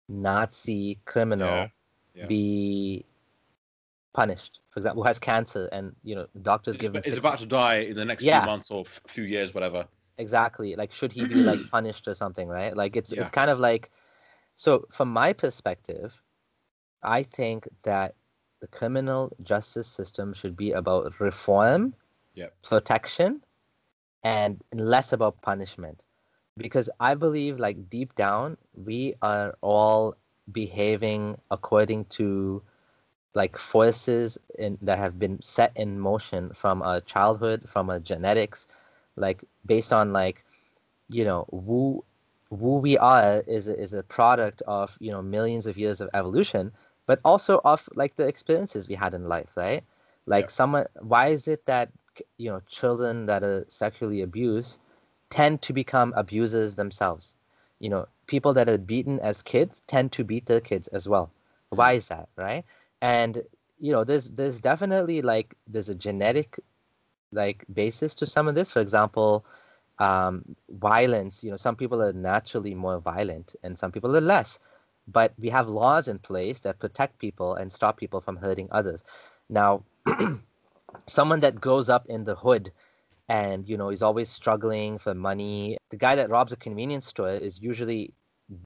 Nazi criminal be punished, for example, who has cancer and, doctors give him is about to die in the next few months or few years, whatever. Exactly. Like, should he be, like, punished or something, right? Like, it's kind of like... So from my perspective, I think that the criminal justice system should be about reform, protection, and less about punishment. Because I believe, like, deep down, we are all behaving according to, like, forces that have been set in motion from our childhood, from our genetics, like, based on, like, who we are is a product of millions of years of evolution, but also of, like, the experiences we had in life, right? Like, why is it that children that are sexually abused tend to become abusers themselves? People that are beaten as kids tend to beat their kids as well. Why is that, right? And there's definitely, like, there's a genetic, like, basis to some of this. For example, violence, some people are naturally more violent and some people are less, but we have laws in place that protect people and stop people from hurting others. Now, someone that grows up in the hood and is always struggling for money. The guy that robs a convenience store is usually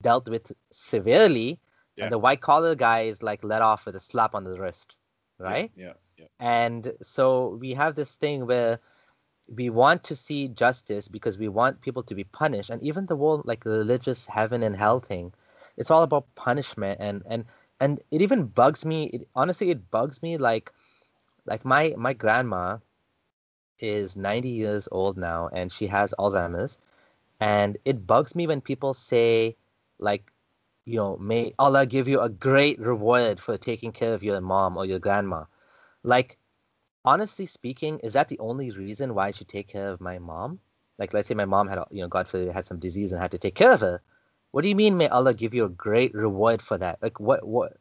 dealt with severely, and Yeah. the white collar guy is like let off with a slap on the wrist, Yeah. right? Yeah. Yeah. And so we have this thing where we want to see justice because we want people to be punished, and even the whole like religious heaven and hell thing, it's all about punishment. And it even bugs me. Honestly, it bugs me like my grandma is 90 years old now and she has Alzheimer's. And it bugs me when people say, like, may Allah give you a great reward for taking care of your mom or your grandma. Like, honestly speaking, is that the only reason why I should take care of my mom? Like, let's say my mom had, God forbid, had some disease and had to take care of her. What do you mean, may Allah give you a great reward for that? Like,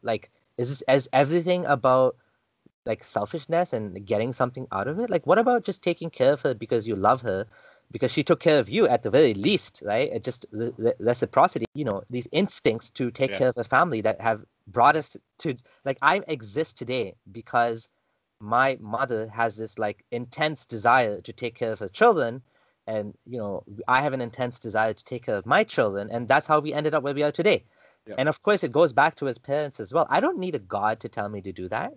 like, is everything about like selfishness and getting something out of it? Like, what about just taking care of her because you love her, because she took care of you at the very least, right? It just the reciprocity, these instincts to take Yeah. care of a family that have brought us to like I exist today because my mother has this like intense desire to take care of her children. And I have an intense desire to take care of my children, and that's how we ended up where we are today. Yeah. And of course, it goes back to his parents as well. I don't need a God to tell me to do that.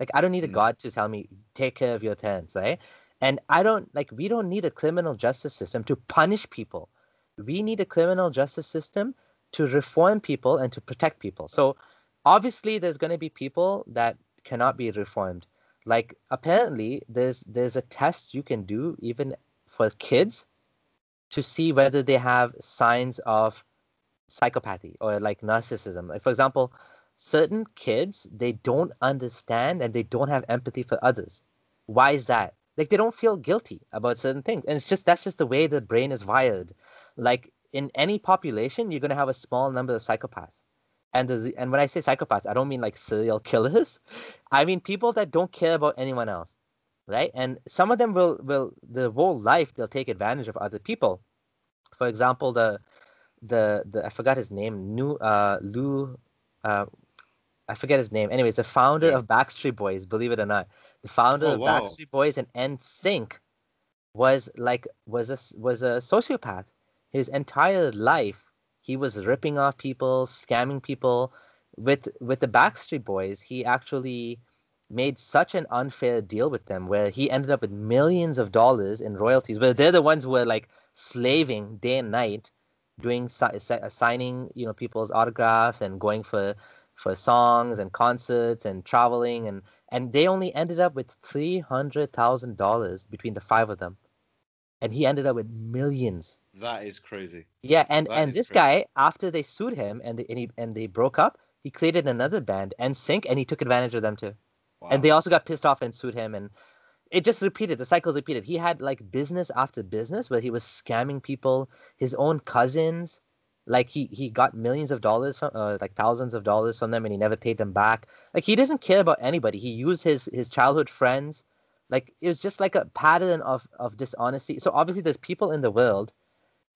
Like, I don't need a Mm. God to tell me, take care of your parents, right? And I don't, like, we don't need a criminal justice system to punish people. We need a criminal justice system to reform people and to protect people. So, obviously, there's going to be people that cannot be reformed. Like, apparently, there's a test you can do even for kids to see whether they have signs of psychopathy or like narcissism. Like, for example, certain kids, they don't understand and they don't have empathy for others. Why is that? Like, they don't feel guilty about certain things. And that's just the way the brain is wired. Like, in any population, you're going to have a small number of psychopaths. And when I say psychopaths, I don't mean like serial killers. I mean people that don't care about anyone else, right? And some of them will their whole life they'll take advantage of other people. For example, the I forgot his name, New Lou, uh, I forget his name. Anyways, the founder Yeah. of Backstreet Boys, believe it or not, the founder Oh of wow. Backstreet Boys and NSYNC was a sociopath. His entire life, he was ripping off people, scamming people. With the Backstreet Boys, he actually made such an unfair deal with them where he ended up with millions of dollars in royalties. But they're the ones who were like slaving day and night, doing signing, people's autographs and going for songs and concerts and traveling and they only ended up with $300,000 between the five of them, and he ended up with millions. That is crazy. Yeah, and That and is this crazy. guy, after they sued him and they broke up, he created another band, NSYNC, and he took advantage of them too. And Wow. they also got pissed off and sued him, and it just repeated. The cycle repeated. He had like business after business where he was scamming people, his own cousins. Like he got millions of dollars from, like thousands of dollars from them, and he never paid them back. Like he didn't care about anybody. He used his childhood friends. Like it was just like a pattern of dishonesty. So obviously, there's people in the world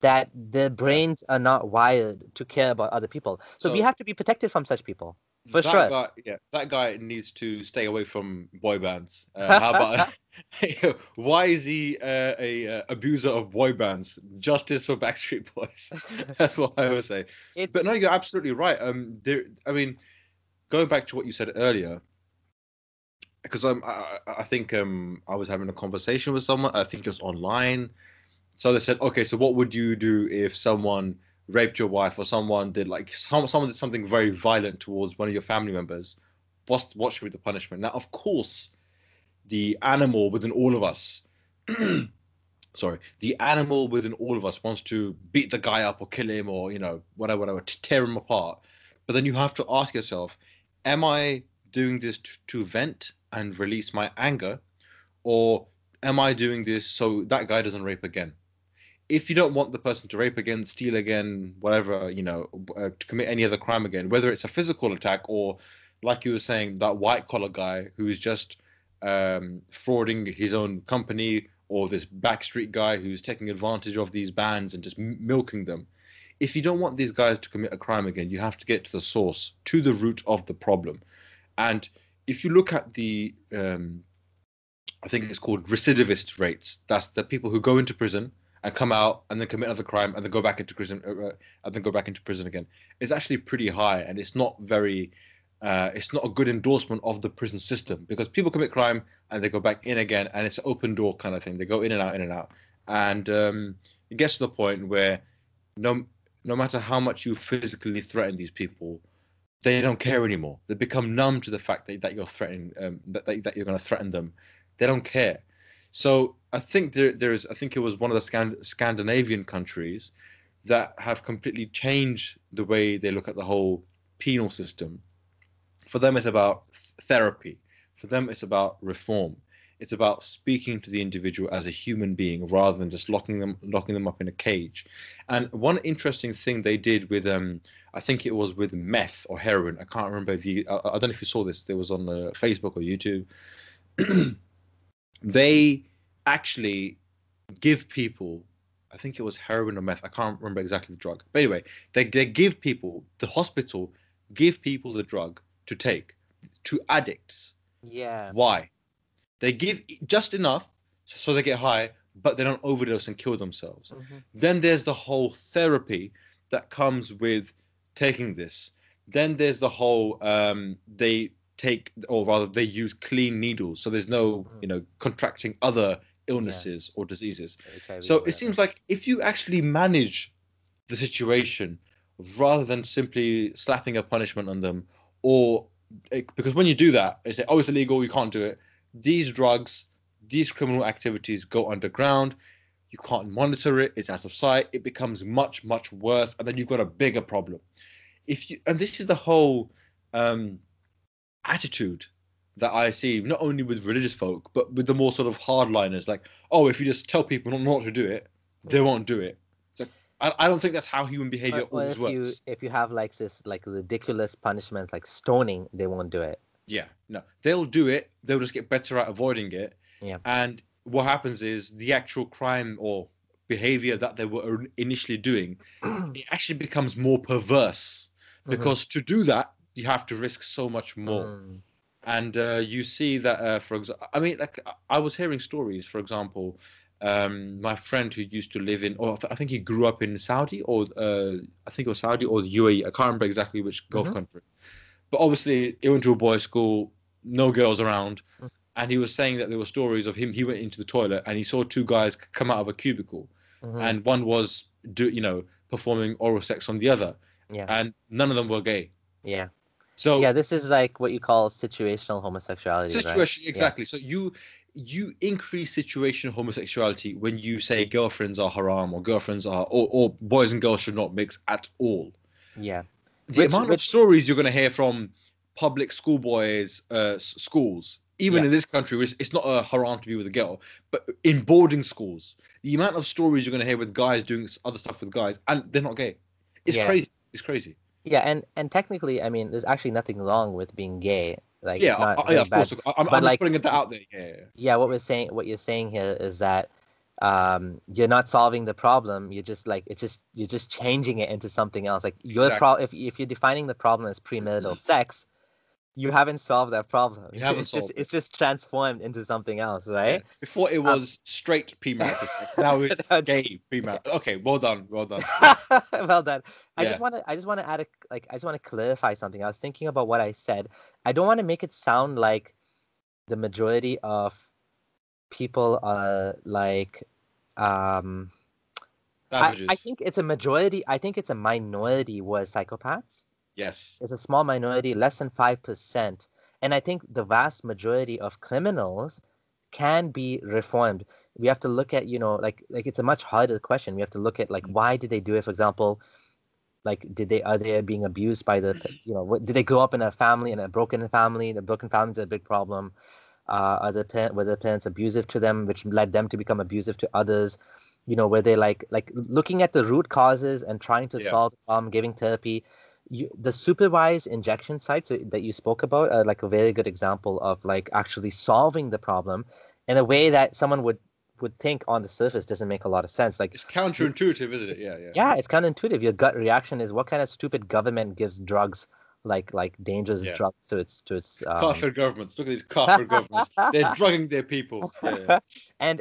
that their Yeah. brains are not wired to care about other people. So we So have to be protected from such people, for that sure. guy, yeah, that guy needs to stay away from boy bands. How about why is he a abuser of boy bands? Justice for Backstreet Boys. That's what I would say. But no, It's you're absolutely right. There. I mean, going back to what you said earlier, because I think I was having a conversation with someone. I think it was online. So they said, okay, so what would you do if someone raped your wife or someone did like someone did something very violent towards one of your family members? What should be the punishment? Now, of course, the animal within all of us, sorry, the animal within all of us wants to beat the guy up or kill him or whatever, whatever, to tear him apart. But then you have to ask yourself, am I doing this to vent and release my anger, or am I doing this so that guy doesn't rape again? If you don't want the person to rape again, steal again, whatever, to commit any other crime again, whether it's a physical attack or, like you were saying, that white collar guy who's just frauding his own company, or this backstreet guy who's taking advantage of these bands and just milking them. If you don't want these guys to commit a crime again, you have to get to the source, to the root of the problem. And if you look at the I think it's called recidivist rates. That's the people who go into prison and come out and then commit another crime and then go back into prison and then go back into prison again. It's actually pretty high, and it's not very. It's not a good endorsement of the prison system, because people commit crime and they go back in again, and it's an open door kind of thing. They go in and out, in and out, and it gets to the point where no matter how much you physically threaten these people, they don't care anymore. They become numb to the fact that you're threatening that you're going to threaten them. They don't care. So I think I think it was one of the Scandinavian countries that have completely changed the way they look at the whole penal system. For them, it's about therapy. For them, it's about reform. It's about speaking to the individual as a human being rather than just locking them up in a cage. And one interesting thing they did with I think it was with meth or heroin. I can't remember I don't know if you saw this. It was on Facebook or YouTube. They actually give people, I think it was heroin or meth. I can't remember exactly the drug. But anyway, they give people, the hospital give people the drug to take to addicts. Yeah. Why? They give just enough so they get high, but they don't overdose and kill themselves. Mm-hmm. Then there's the whole therapy that comes with taking this. Then there's the whole they use clean needles, so there's no contracting other illnesses or diseases. HIV, so it seems like if you actually manage the situation rather than simply slapping a punishment on them, because when you do that, they say, oh, it's illegal, you can't do it. These drugs, these criminal activities go underground. You can't monitor it. It's out of sight. It becomes much, much worse, and then you've got a bigger problem. And this is the whole attitude that I see, not only with religious folk, but with the more sort of hardliners. Like, oh, if you just tell people not to do it, they won't do it. So I don't think that's how human behavior always works. If you have like this ridiculous punishment like stoning, they won't do it. Yeah, no, they'll do it. They'll just get better at avoiding it. Yeah. And what happens is the actual crime or behavior that they were initially doing, it actually becomes more perverse, because to do that, you have to risk so much more. And you see that, for example, I mean, like I was hearing stories, for example, my friend who used to live in, or I think he grew up in Saudi, or I think it was Saudi or the UAE. I can't remember exactly which Gulf country. But obviously, he went to a boys' school, no girls around, and he was saying that there were stories of him. He went into the toilet and he saw two guys come out of a cubicle, and one was performing oral sex on the other, and none of them were gay. Yeah. So this is like what you call situational homosexuality. Right? Exactly. So you increase situational homosexuality when you say girlfriends are haram, or girlfriends are, or boys and girls should not mix at all. Yeah. The amount of stories you're going to hear from public schoolboys, schools, even in this country, which it's not a haram to be with a girl, but in boarding schools, the amount of stories you're going to hear with guys doing other stuff with guys, and they're not gay. It's crazy. It's crazy. Yeah, and technically, I mean, there's actually nothing wrong with being gay. Like, yeah, it's not of bad. course. I'm like putting it out there. Yeah. What you're saying here is that you're not solving the problem. You're just you're just changing it into something else. Like if you're defining the problem as premarital sex, you haven't solved that problem. It's just transformed into something else, right? Yeah. Before it was straight premarital sex. Now it's gay premarital. Okay, well done. Well done. I just want to add I just want to clarify something. I was thinking about what I said. I don't want to make it sound like the majority of people are like I think it's a majority. I think it's a minority who are psychopaths. Yes. It's a small minority, less than 5%. And I think the vast majority of criminals can be reformed. We have to look at, like it's a much harder question. We have to look at why did they do it? For example, like are they being abused by the, did they grow up in a broken family? The broken family is a big problem. Were their parents abusive to them, which led them to become abusive to others? Were they like looking at the root causes and trying to solve the problem, giving therapy? The supervised injection sites that you spoke about are like a very good example of like actually solving the problem in a way that someone would think on the surface doesn't make a lot of sense. Like, it's counterintuitive, isn't it? Yeah. Yeah, it's counterintuitive. Your gut reaction is, what kind of stupid government gives drugs like dangerous Yeah. drugs to its Kafir governments. Look at these kafir governments. They're drugging their people. Yeah. and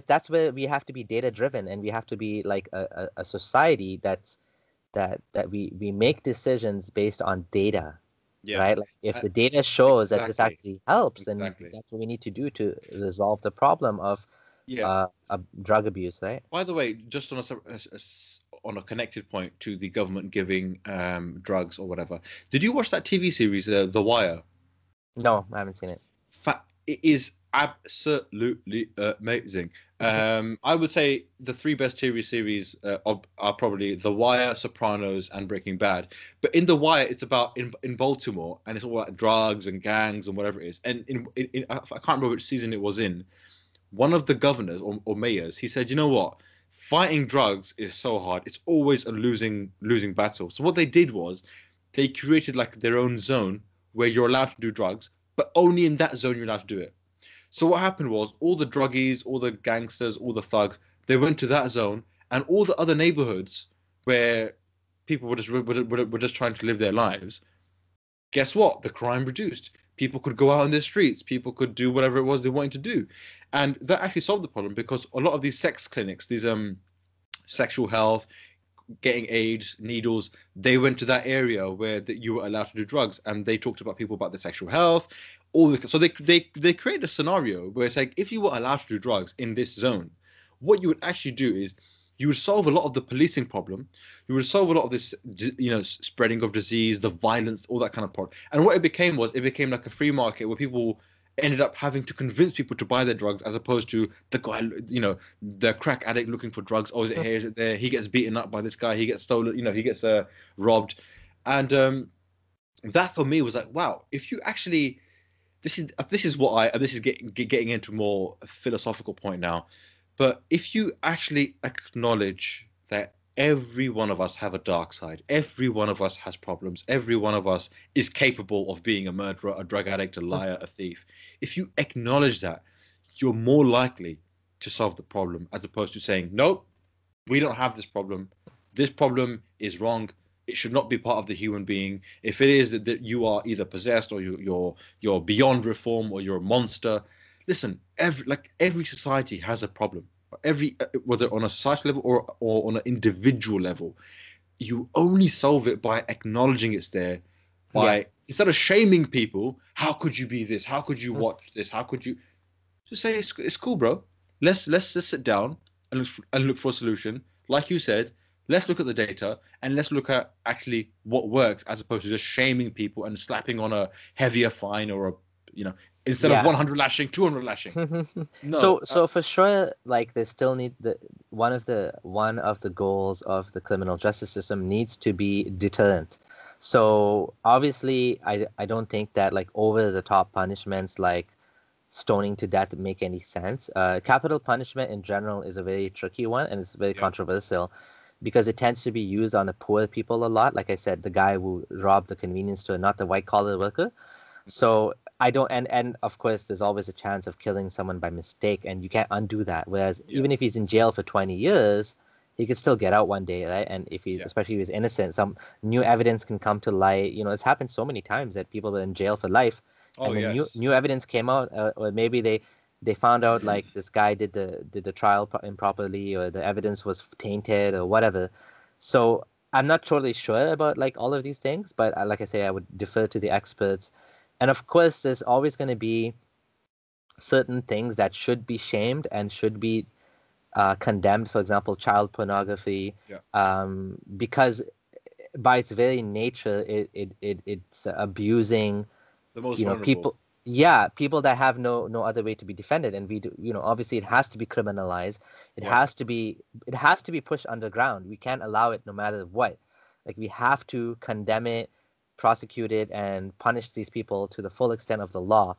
that's where we have to be data driven, and we have to be like a society that we make decisions based on data, Yeah. right? Like if Uh, the data shows that this exactly. actually helps, then Exactly. that's what we need to do to resolve the problem of Yeah. drug abuse, right? By the way, just on on a connected point to the government giving drugs or whatever, did you watch that TV series, The Wire? No, I haven't seen it. It is absolutely amazing. I would say the three best TV series are probably The Wire, Sopranos, and Breaking Bad. But in The Wire, it's about in Baltimore, and it's all about drugs and gangs and whatever it is. And I can't remember which season it was in. One of the governors or mayors, he said, "You know what? Fighting drugs is so hard. It's always a losing battle." So what they did was they created like their own zone where you're allowed to do drugs, but only in that zone you're allowed to do it. So what happened was all the druggies, all the gangsters, all the thugs, they went to that zone, and all the other neighborhoods where people were just trying to live their lives. Guess what? The crime reduced. People could go out on the streets. People could do whatever it was they wanted to do, and that actually solved the problem because a lot of these sex clinics, these sexual health, getting AIDS, needles, they went to that area where you were allowed to do drugs, and they talked about people about their sexual health, so they created a scenario where it's like if you were allowed to do drugs in this zone, what you would actually do is you would solve a lot of the policing problem, you would solve a lot of this, spreading of disease, the violence, all that kind of problem. And what it became like a free market where people ended up having to convince people to buy their drugs as opposed to the guy, the crack addict looking for drugs. Oh, is it here? Is it there? He gets beaten up by this guy. He gets stolen. He gets robbed. And that for me was like, wow, if you actually, this is getting into more philosophical point now, but if you actually acknowledge that every one of us have a dark side, every one of us has problems, every one of us is capable of being a murderer, a drug addict, a liar, a thief. If you acknowledge that, you're more likely to solve the problem as opposed to saying, nope, we don't have this problem. This problem is wrong. It should not be part of the human being. If it is that you are either possessed or you're beyond reform or you're a monster, listen. Every society has a problem. Every whether on a societal level or on an individual level, you only solve it by acknowledging it's there. By instead of shaming people, how could you be this? How could you watch this? How could you just say it's cool, bro? Let's just sit down and look for a solution. Like you said, let's look at the data and let's look at actually what works as opposed to just shaming people and slapping on a heavier fine or instead of 100 lashing, 200 lashing. No. So for sure, like they still need one of the goals of the criminal justice system needs to be deterrent. So obviously, I don't think that like over the top punishments like stoning to death make any sense. Capital punishment in general is a very tricky one, and it's very controversial because it tends to be used on the poor people a lot. Like I said, the guy who robbed the convenience store, not the white collar worker. So I don't, and of course, there's always a chance of killing someone by mistake, and you can't undo that. Whereas even if he's in jail for 20 years, he could still get out one day, right? And if he, especially if he's innocent, some new evidence can come to light. It's happened so many times that people were in jail for life, and then new evidence came out, or maybe they found out like this guy did the trial improperly, or the evidence was tainted, or whatever. So I'm not totally sure about like all of these things, but like I say, I would defer to the experts. And of course, there's always going to be certain things that should be shamed and should be condemned. For example, child pornography, because by its very nature, it's abusing The most vulnerable. people. People that have no other way to be defended, and we do. Obviously, it has to be criminalized. It has to be pushed underground. We can't allow it no matter what. Like we have to condemn it, prosecute it, and punish these people to the full extent of the law.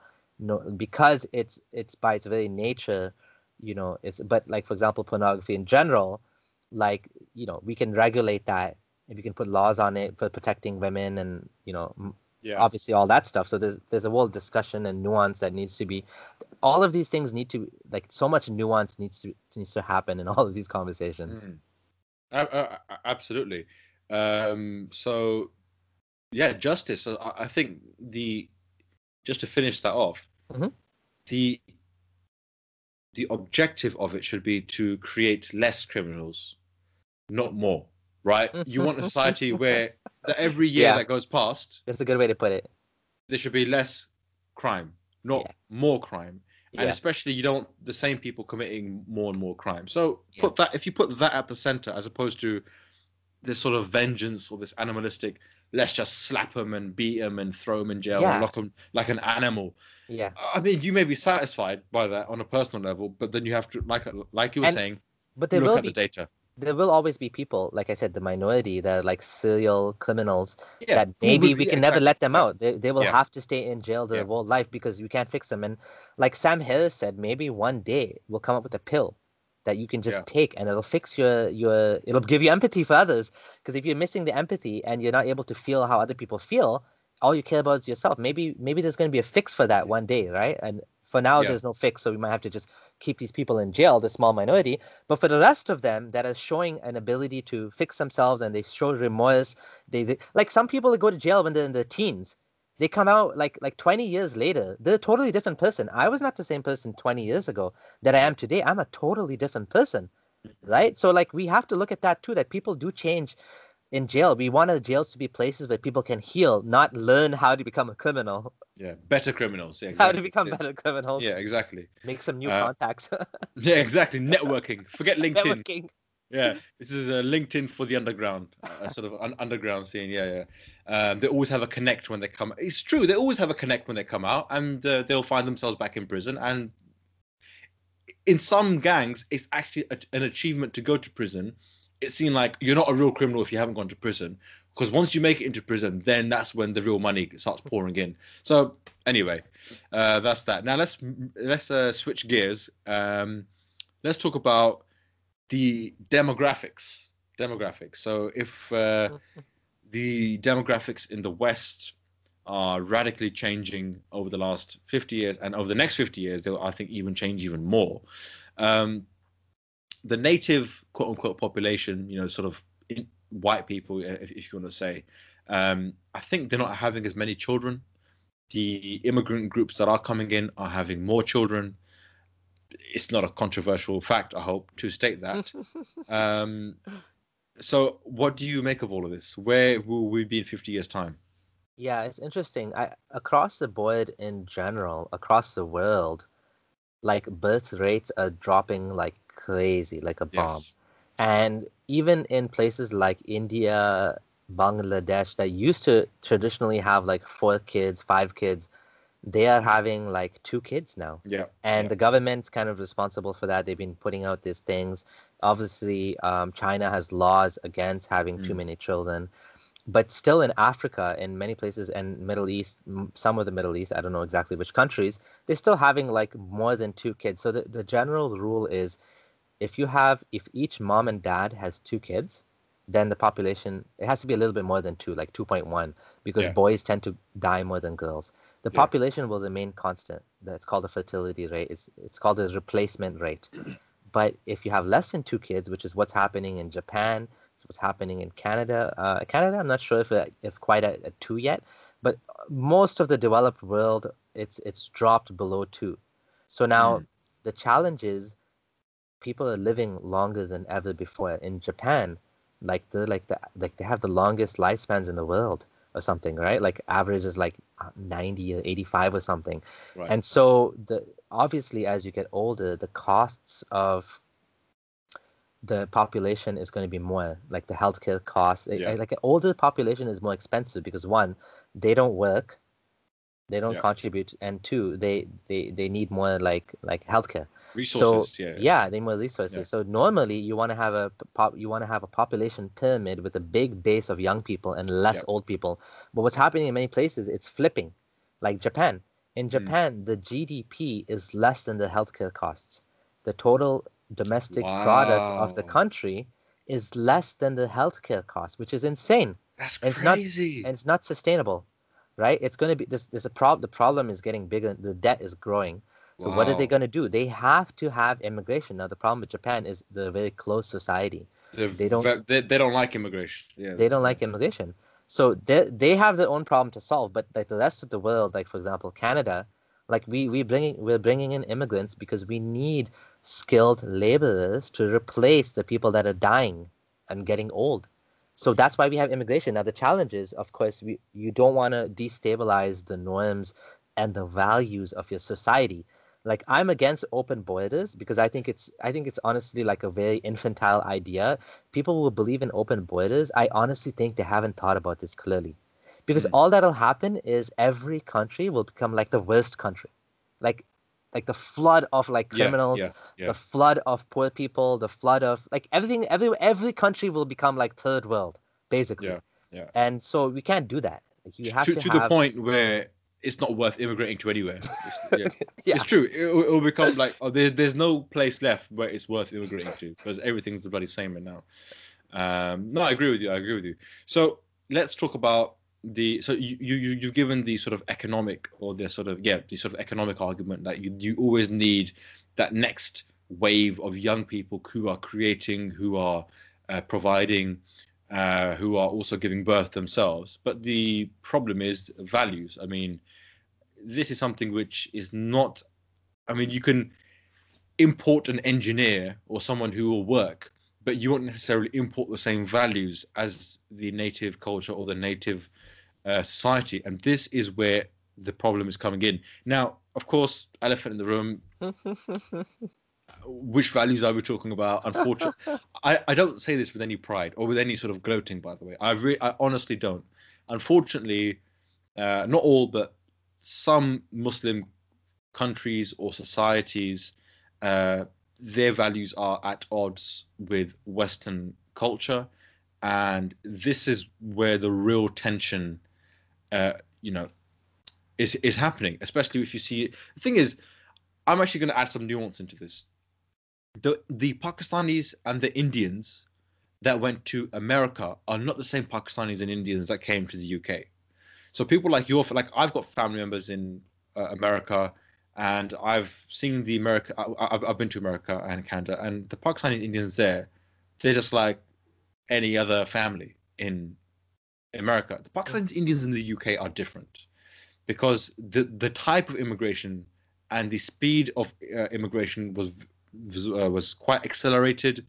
Because it's by its very nature, but like for example, pornography in general, like we can regulate that, and we can put laws on it for protecting women, and obviously all that stuff. So there's a whole discussion and nuance that needs to be. All of these things need to, like, so much nuance needs to happen in all of these conversations. Absolutely. So Yeah, justice. So I think just to finish that off, Hmm. the the objective of it should be to create less criminals, not more. Right? You want a society where that every year Yeah, that goes past, that's a good way to put it. there should be less crime, not Yeah, more crime. And yeah, especially you don't the same people committing more and more crime. So yeah, if you put that at the center as opposed to this sort of vengeance or this animalistic, let's just slap them and beat them and throw them in jail and yeah, lock them like an animal. yeah. I mean, you may be satisfied by that on a personal level, but then you have to, like you were And saying, but look at the data. there will always be people, like I said, the minority that are like serial criminals Yeah, that maybe we yeah, can never exactly, let them exactly. out. They will Yeah, have to stay in jail their yeah, whole life because we can't fix them. And like Sam Harris said, maybe one day we'll come up with a pill that you can yeah, just take and it'll fix your it'll give you empathy for others. Because if you're missing the empathy and you're not able to feel how other people feel, all you care about is yourself. Maybe there's going to be a fix for that one day, right? And for now, yeah. there's no fix, so we might have to just keep these people in jail, the small minority. But for the rest of them that are showing an ability to fix themselves and they show remorse, they like some people that go to jail when they're in their teens. They come out like 20 years later, they're a totally different person. I was not the same person 20 years ago that I Yeah. am today. I'm a totally different person, right? So like we have to look at that too, that people do change in jail. We want our jails to be places where people can heal, not learn how to become a criminal, Yeah, better criminals. Yeah, how to exactly. become better criminals, Yeah, exactly. make some new Uh, contacts. yeah, exactly. Networking. Forget LinkedIn. Networking. Yeah, this is a LinkedIn for the underground, a sort of underground scene. Yeah, yeah. They always have a connect when they come. It's true. They always have a connect when they come out, and they'll find themselves back in prison. And in some gangs, it's actually an achievement to go to prison. It seems like you're not a real criminal if you haven't gone to prison, because once you make it into prison, then that's when the real money starts pouring in. So anyway, that's that. Now let's switch gears. Let's talk about the demographics. Demographics. So if the demographics in the West are radically changing over the last 50 years, and over the next 50 years, they'll, I think, even change even more. Um, the native quote unquote population, sort of white people, if you want to say, I think they're not having as many children. The immigrant groups that are coming in are having more children. It's not a controversial fact, I hope, to state that. Um, so, what do you make of all of this? Where will we be in 50 years' time? Yeah, it's interesting. Across the board in general, across the world, like birth rates are dropping like crazy, like a bomb. Yes. And even in places like India, Bangladesh, that used to traditionally have like 4 kids, 5 kids, they are having like 2 kids now. Yeah. And Yeah. the government's kind of responsible for that. They've been putting out these things. Obviously, China has laws against having too Mm. many children. But still in Africa, in many places, and Middle East, some of the Middle East, I don't know exactly which countries, they're still having like more than 2 kids. So the general rule is if each mom and dad has 2 kids, then the population, it has to be a little bit more than two, like 2.1, because Yeah. boys tend to die more than girls. The Yeah. population will remain constant. That's called the fertility rate. It's called the replacement rate. But if you have less than 2 kids, which is what's happening in Japan, it's what's happening in Canada. Canada, I'm not sure if it's quite at 2 yet, but most of the developed world, it's dropped below 2. So now Mm. the challenge is people are living longer than ever before. In Japan, like they have the longest lifespans in the world or something, right? Like average is like 90 or 85 or something. Right. And so the obviously as you get older, the costs of the population is going to be more, like the healthcare costs. Yeah. Like an older population is more expensive because one, they don't work, they don't Yeah. contribute, and two, they need more like healthcare. So Resources. Yeah. yeah, they need more Yeah. resources. So normally you want to have a population pyramid with a big base of young people and less Yeah. old people. But what's happening in many places, it's flipping. Like Japan. In Mm. Japan, the GDP is less than the healthcare costs. The total domestic product of the Wow. country is less than the healthcare cost, which is insane. That's And it's not crazy. and it's not sustainable, right? It's going to be this a problem. The problem is getting bigger. The debt is growing. So what are they Wow. going to do? They have to have immigration. Now the problem with Japan is they're a very closed society. They don't They don't like immigration. Yeah. they don't Yeah. like immigration. So they have their own problem to solve, but like the rest of the world, like for example Canada, like we're bringing in immigrants because we need skilled laborers to replace the people that are dying and getting old. So that's why we have immigration. Now the challenge is, of course, you don't want to destabilize the norms and the values of your society. Like I'm against open borders because I think it's honestly like a very infantile idea. People who believe in open borders, I honestly think they haven't thought about this clearly. Because Mm. all that'll happen is every country will become like the worst country. Like like the flood of like Yeah, criminals, yeah, the yeah, flood of poor people, the flood of like everything, every country will become like third world, basically. yeah, yeah. And so we can't do that. Like you have To to the have point where it's not worth immigrating to anywhere. Yeah, it's yeah. true. It will become like, oh, there's no place left where it's worth immigrating to because everything's the bloody same right now. No, I agree with you. I agree with you. So let's talk about so you've given the sort of economic or the sort of the sort of economic argument that you always need that next wave of young people who are creating, who are providing, who are also giving birth themselves. But the problem is values. I mean, this is something which is not. I mean, you can import an engineer or someone who will work, but you won't necessarily import the same values as the native culture or the native society. And this is where the problem is coming in. Now, of course, elephant in the room. Which values are we talking about? Unfortunately, I don't say this with any pride or with any sort of gloating. By the way, I honestly don't. Unfortunately, not all, but some Muslim countries or societies, uh, their values are at odds with Western culture, and this is where the real tension, uh, you know, is happening. Especially if you see it. The thing is, I'm actually going to add some nuance into this. The Pakistanis and the Indians that went to America are not the same Pakistanis and Indians that came to the UK. So people like I've got family members in America, and I've seen the America. I've been to America and Canada, and the Pakistani Indians there, they're just like any other family in America. The Pakistani Indians in the UK are different because the type of immigration and the speed of immigration was quite accelerated.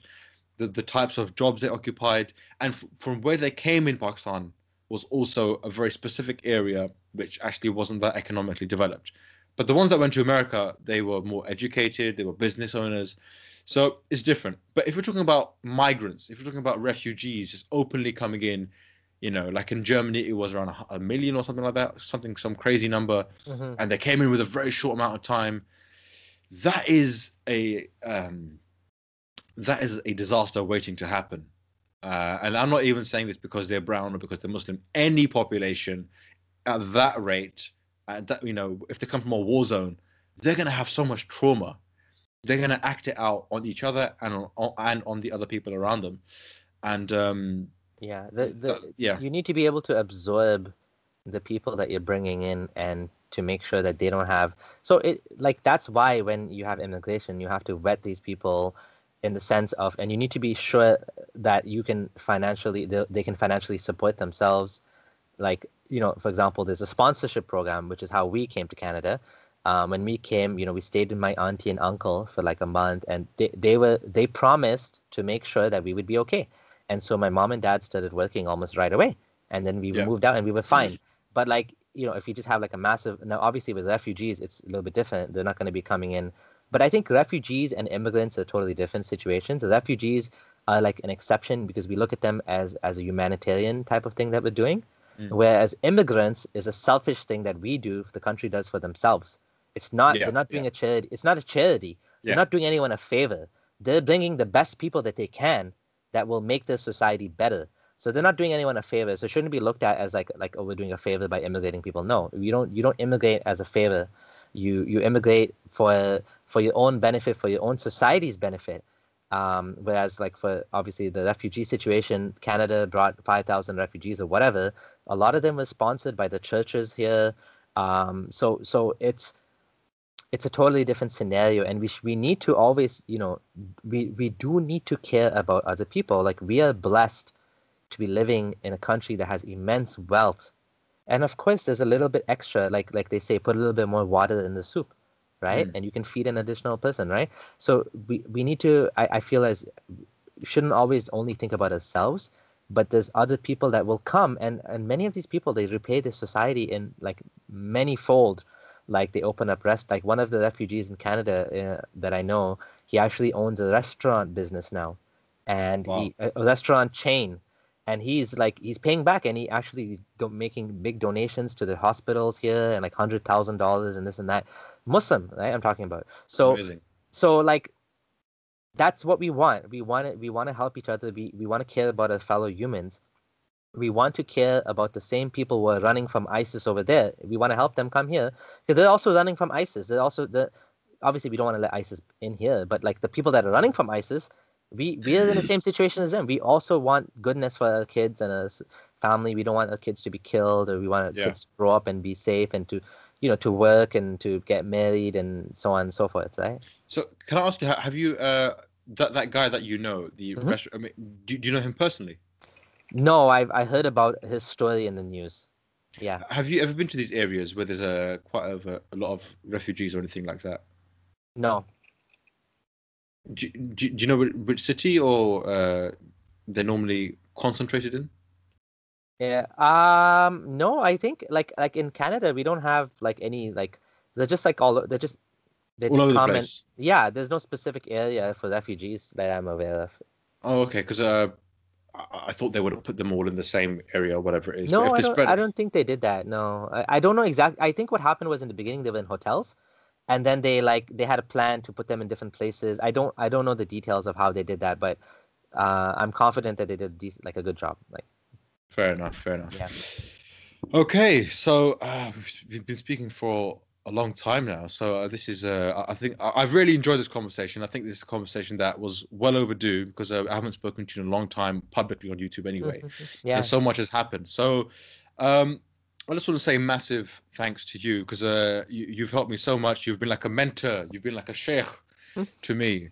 The types of jobs they occupied, and from where they came in Pakistan was also a very specific area which actually wasn't that economically developed. But the ones that went to America, they were more educated, they were business owners. So it's different. But if we're talking about migrants, if we're talking about refugees just openly coming in, like in Germany, it was around a million or something like that, some crazy number, Mhm. and they came in with a very short amount of time. That is a disaster waiting to happen. And I'm not even saying this because they're brown or because they're Muslim. Any population at that rate, if they come from a war zone, they're going to have so much trauma. They're going to act it out on each other and on the other people around them. And Yeah, yeah, you need to be able to absorb the people that you're bringing in and to make sure that they don't have. So it like that's why when you have immigration, you have to vet these people in the sense of, and you need to be sure that you can financially they can financially support themselves. Like, for example, there's a sponsorship program, which is how we came to Canada. When we came, we stayed with my auntie and uncle for like a month, and they promised to make sure that we would be okay. And so my mom and dad started working almost right away, and then we yeah, moved out and we were fine. But like, if you just have like a massive, now obviously with refugees, it's a little bit different. They're not going to be coming in. But I think refugees and immigrants are totally different situations. The refugees are like an exception because we look at them as a humanitarian type of thing that we're doing. mm, Whereas immigrants is a selfish thing that we do, the country does for themselves. They're yeah, not yeah, doing a charity. It's not a charity. They're yeah, not doing anyone a favor. They're bringing the best people that they can that will make this society better. So they're not doing anyone a favor. So it shouldn't be looked at as like, oh, we're doing a favor by immigrating people. No, you don't immigrate as a favor. You immigrate for your own benefit, for your own society's benefit. Whereas like for obviously the refugee situation, Canada brought 5,000 refugees or whatever. A lot of them were sponsored by the churches here. So it's a totally different scenario, and we need to always, we do need to care about other people. Like we are blessed to be living in a country that has immense wealth. And of course, there's a little bit extra, like they say, put a little bit more water in the soup, right? And you can feed an additional person, right? So we need to, I feel as shouldn't always only think about ourselves, but there's other people that will come, and many of these people, they repay the society in like many fold. Like they open up like one of the refugees in Canada that I know, he actually owns a restaurant business now, and Wow. a restaurant chain, and he's paying back, and he actually is making big donations to the hospitals here, and like $100,000 and this and that. Muslim, right? I'm talking about. Amazing. So like that's what we want. We want to help each other. We want to care about our fellow humans. We want to care about the same people who are running from ISIS over there. We want to help them come here because they're also running from ISIS. They're also obviously we don't want to let ISIS in here, but like the people that are running from ISIS, we are in the same situation as them. We also want goodness for our kids and our family. We don't want our kids to be killed, or we want our kids to grow up and be safe and to, to work and to get married and so on and so forth, right? So can I ask you, have you that guy that you know, the restaurant? I mean, do you know him personally? No, I heard about his story in the news. Yeah. Have you ever been to these areas where there's quite a lot of refugees or anything like that? No. Do you know which city or they're normally concentrated in? Yeah. No, I think like in Canada we don't have like any like they're just like they just All over the come place. yeah, there's no specific area for refugees that I'm aware of. Oh, okay. Because I thought they would have put them all in the same area or whatever it is. But No, if they spread I it, don't think they did that. No. I don't know exactly. I think what happened was in the beginning they were in hotels, and then they had a plan to put them in different places. I don't know the details of how they did that, but I'm confident that they did like a good job. Like fair enough. Fair enough. yeah. Okay, so we've been speaking for a long time now. So this is, I think I've really enjoyed this conversation. I think this is a conversation that was well overdue because I haven't spoken to you in a long time publicly on YouTube anyway. Yeah. And so much has happened. So I just want to say massive thanks to you because you've helped me so much. You've been like a mentor. You've been like a sheikh to me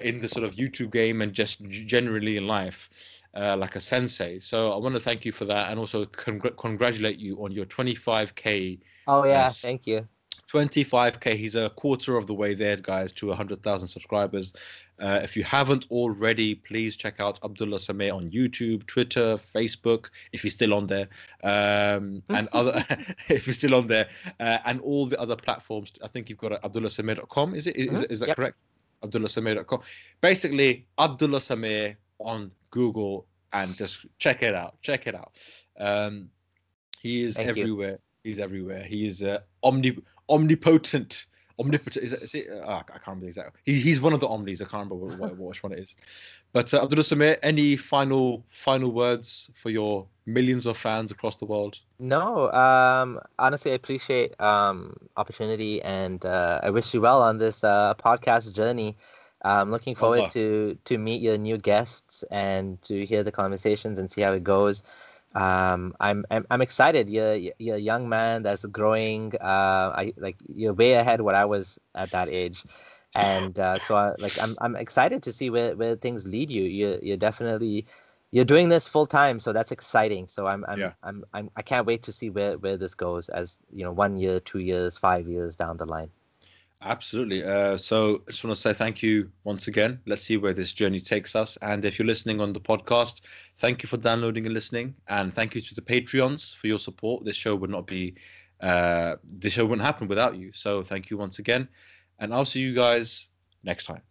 in the sort of YouTube game and just generally in life. Like a sensei. So I want to thank you for that and also congratulate you on your 25K. Oh yeah, thank you. 25K. He's a quarter of the way there, guys, to 100,000 subscribers. If you haven't already, please check out Abdullah Sameer on YouTube, Twitter, Facebook, if he's still on there, and other if he's still on there, and all the other platforms. I think you've got abdullahsameer.com. Is that Yep. correct? Abdullahsameer.com. Basically, Abdullah Sameer on Google and just check it out. Check it out. He is Thank you. everywhere. He's everywhere. He is omnipotent. Omnipotent. Is it? I can't remember exactly. He's one of the omnis. I can't remember which one it is. But Abdullah Sameer, any final words for your millions of fans across the world? No, honestly, I appreciate opportunity, and I wish you well on this podcast journey. I'm looking forward to meet your new guests and to hear the conversations and see how it goes. I'm excited. You're a young man that's growing. You're way ahead what I was at that age, and I'm excited to see where things lead you. You're definitely you're doing this full time, so that's exciting. So I can't wait to see where this goes as 1 year, 2 years, 5 years down the line. Absolutely. So I just want to say thank you once again. Let's see where this journey takes us. And if you're listening on the podcast, thank you for downloading and listening. And thank you to the Patreons for your support. This show would not be, this show wouldn't happen without you. So thank you once again. And I'll see you guys next time.